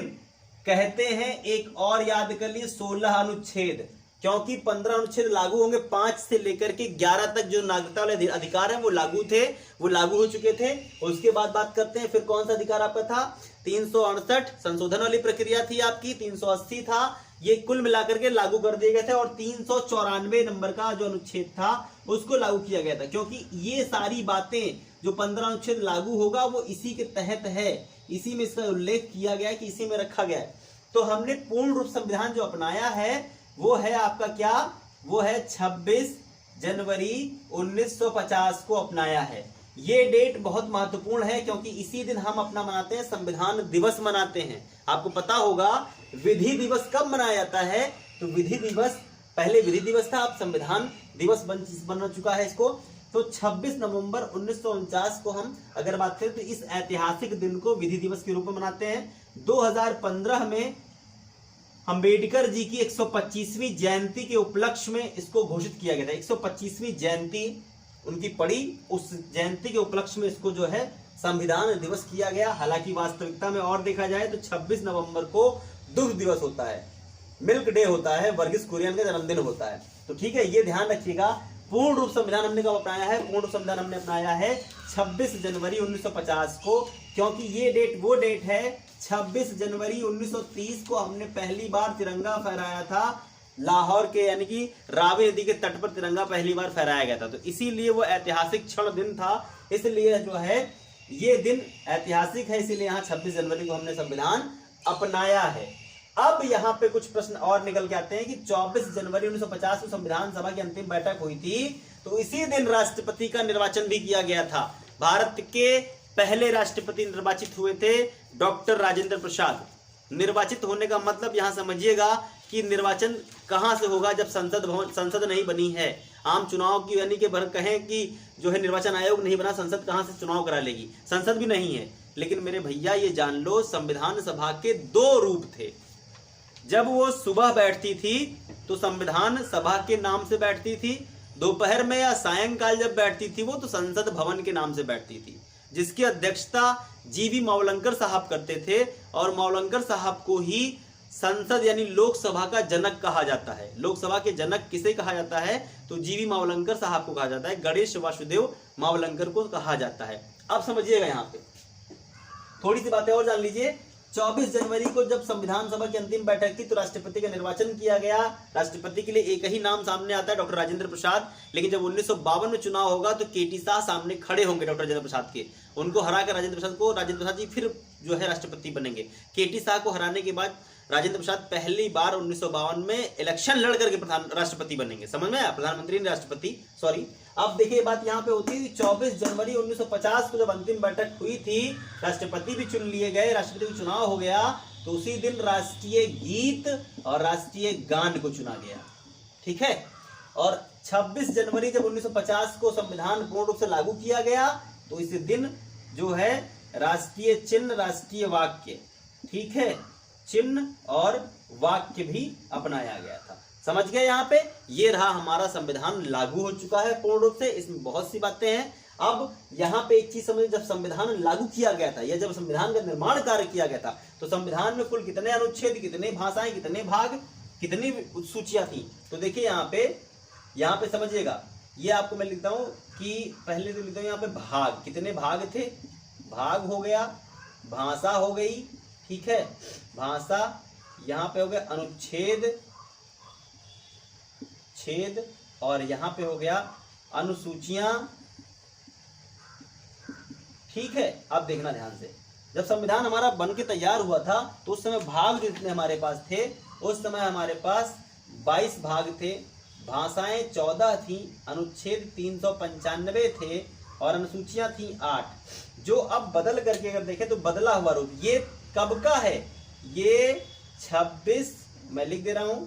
कहते हैं एक और याद कर लिए 16 अनुच्छेद, क्योंकि 15 अनुच्छेद लागू होंगे, 5 से लेकर के 11 तक जो नागरिकता वाले अधिकार हैं वो लागू थे, वो लागू हो चुके थे। उसके बाद बात करते हैं फिर कौन सा अधिकार आपका था, 368 संशोधन वाली प्रक्रिया थी आपकी, 380 था, ये कुल मिलाकर के लागू कर दिए गए थे। और 394 नंबर का जो अनुच्छेद था उसको लागू किया गया था, क्योंकि ये सारी बातें जो 15 अनुच्छेद लागू होगा वो इसी के तहत है, इसी में इसका उल्लेख किया गया है कि इसी में रखा गया है। तो हमने पूर्ण रूप संविधान जो अपनाया है वो है आपका क्या, वो है 26 जनवरी 1950 को अपनाया है। ये डेट बहुत महत्वपूर्ण है क्योंकि इसी दिन हम अपना मनाते हैं संविधान दिवस मनाते हैं। आपको पता होगा विधि दिवस कब मनाया जाता है, तो विधि दिवस पहले विधि दिवस था, अब संविधान दिवस बन चुका है इसको। तो 26 नवंबर 1949 को हम अगर बात करें तो इस ऐतिहासिक दिन को विधि दिवस के रूप में मनाते हैं। 2015 में अंबेडकर जी की 125वीं जयंती के उपलक्ष्य में इसको घोषित किया गया था। 125वीं जयंती उनकी पड़ी, उस जयंती के उपलक्ष्य में इसको जो है संविधान दिवस किया गया। हालांकि वास्तविकता में और देखा जाए तो 26 नवंबर को दुग्ध दिवस होता है, मिल्क डे होता है, वर्गीस कुरियन का जन्मदिन होता है। तो ठीक है, ये ध्यान रखिएगा। पूर्ण रूप संविधान हमने कब अपनाया है, पूर्ण रूप संविधान हमने अपनाया है 26 जनवरी 1950 को, क्योंकि ये डेट वो डेट है 26 जनवरी 1930 को हमने पहली बार तिरंगा फहराया था लाहौर के, यानी कि रावी नदी के तट पर तिरंगा पहली बार फहराया गया था। तो इसीलिए वो ऐतिहासिक क्षण दिन था, इसलिए जो है ये दिन ऐतिहासिक है, इसीलिए यहाँ 26 जनवरी को हमने संविधान अपनाया है। अब यहाँ पे कुछ प्रश्न और निकल के आते हैं कि 24 जनवरी 1950 को संविधान सभा की अंतिम बैठक हुई थी, तो इसी दिन राष्ट्रपति का निर्वाचन भी किया गया था। भारत के पहले राष्ट्रपति निर्वाचित हुए थे डॉक्टर राजेंद्र प्रसाद। निर्वाचित होने का मतलब यहां समझिएगा कि निर्वाचन कहां से होगा, जब संसद नहीं बनी है। आम चुनाव की यानी कि कहें कि जो है निर्वाचन आयोग नहीं बना, संसद कहां से चुनाव करा लेगी, संसद भी नहीं है। लेकिन मेरे भैया ये जान लो, संविधान सभा के 2 रूप थे। जब वो सुबह बैठती थी तो संविधान सभा के नाम से बैठती थी, दोपहर में या सायंकाल जब बैठती थी वो तो संसद भवन के नाम से बैठती थी, जिसकी अध्यक्षता जीवी मावलंकर साहब करते थे। और मावलंकर साहब को ही संसद यानी लोकसभा का जनक कहा जाता है। लोकसभा के जनक किसे कहा जाता है, तो जीवी मावलंकर साहब को कहा जाता है, गणेश वासुदेव मावलंकर को कहा जाता है। अब समझिएगा, यहाँ पे थोड़ी सी बातें और जान लीजिए। 24 जनवरी को जब संविधान सभा की अंतिम बैठक थी तो राष्ट्रपति का निर्वाचन किया गया। राष्ट्रपति के लिए एक ही नाम सामने आता है, डॉक्टर राजेंद्र प्रसाद। लेकिन जब 1952 में चुनाव होगा तो केटी शाह सामने खड़े होंगे डॉक्टर राजेंद्र प्रसाद के, उनको हराकर राजेंद्र प्रसाद जी फिर जो है राष्ट्रपति बनेंगे। केटी शाह को हराने के बाद राजेंद्र प्रसाद पहली बार 1952 में इलेक्शन लड़ करके राष्ट्रपति बनेंगे। समझ में आया, प्रधानमंत्री ने राष्ट्रपति, सॉरी। अब देखिए बात यहाँ पे होती है, 24 जनवरी 1950 को जब अंतिम बैठक हुई थी, राष्ट्रपति भी चुन लिए गए, राष्ट्रपति का चुनाव हो गया, तो उसी दिन राष्ट्रीय गीत और राष्ट्रीय गान को चुना गया। ठीक है, और 26 जनवरी जब 1950 को संविधान पूर्ण रूप से लागू किया गया तो इसी दिन जो है राष्ट्रीय चिन्ह, राष्ट्रीय वाक्य, ठीक है, चिन्ह और वाक्य भी अपनाया गया था। समझ गए, यहाँ पे ये रहा हमारा संविधान लागू हो चुका है पूर्ण रूप से। इसमें बहुत सी बातें हैं। अब यहाँ पे एक चीज समझिए, जब संविधान लागू किया गया था या जब संविधान का निर्माण कार्य किया गया था तो संविधान में कुल कितने अनुच्छेद, कितने भाषाएं, कितने भाग, कितनी सूचियां थी। तो देखिए यहाँ पे समझिएगा, ये आपको मैं लिखता हूँ कि पहले तो लिखता हूँ यहाँ पे भाग, कितने भाग थे, भाग हो गया, भाषा हो गई, ठीक है, भाषा, यहाँ पे हो गया अनुच्छेद, छेद, और यहाँ पे हो गया अनुसूचियां, ठीक है। अब देखना ध्यान से, जब संविधान हमारा बन के तैयार हुआ था तो उस समय भाग जितने हमारे पास थे, उस समय हमारे पास 22 भाग थे, भाषाएं 14 थी, अनुच्छेद 395 थे और अनुसूचियां थी 8। जो अब बदल करके अगर देखें तो बदला हुआ रूप, ये कब का है, ये 26, मैं लिख दे रहा हूं,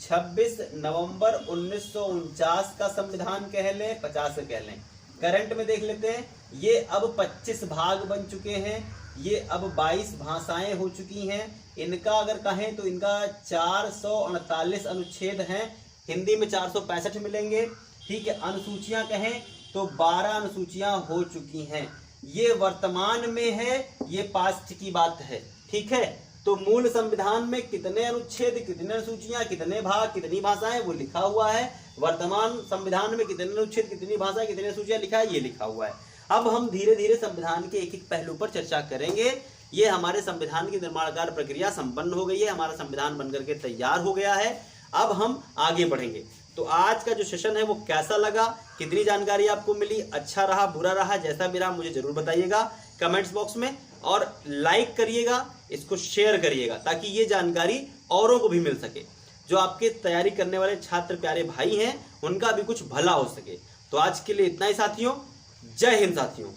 26 नवंबर 1949 का संविधान कह लें, 50 कह लें। करंट में देख लेते हैं, ये अब 25 भाग बन चुके हैं, ये अब 22 भाषाएं हो चुकी हैं। इनका अगर कहें तो इनका 438 अनुच्छेद हैं, हिंदी में 465 मिलेंगे, ठीक है। अनुसूचियां कहें तो 12 अनुसूचियां हो चुकी हैं। ये वर्तमान में है, ये पास्ट की बात है, ठीक है। तो मूल संविधान में कितने अनुच्छेद, कितने अनुसूचियां, कितने भाग, कितनी भाषाएं, वो लिखा हुआ है। वर्तमान संविधान में कितने अनुच्छेद, कितनी भाषाएं, कितनी अनुसूचियां लिखा है, ये लिखा हुआ है। अब हम धीरे धीरे संविधान के एक एक पहलू पर चर्चा करेंगे। ये हमारे संविधान की निर्माण कार्य प्रक्रिया संपन्न हो गई है, हमारा संविधान बनकर के तैयार हो गया है। अब हम आगे बढ़ेंगे। तो आज का जो सेशन है वो कैसा लगा, कितनी जानकारी आपको मिली, अच्छा रहा, बुरा रहा, जैसा भी रहा मुझे जरूर बताइएगा कमेंट्स बॉक्स में। और लाइक करिएगा, इसको शेयर करिएगा ताकि ये जानकारी औरों को भी मिल सके। जो आपके तैयारी करने वाले छात्र प्यारे भाई हैं उनका भी कुछ भला हो सके। तो आज के लिए इतना ही साथियों। जय हिंद साथियों।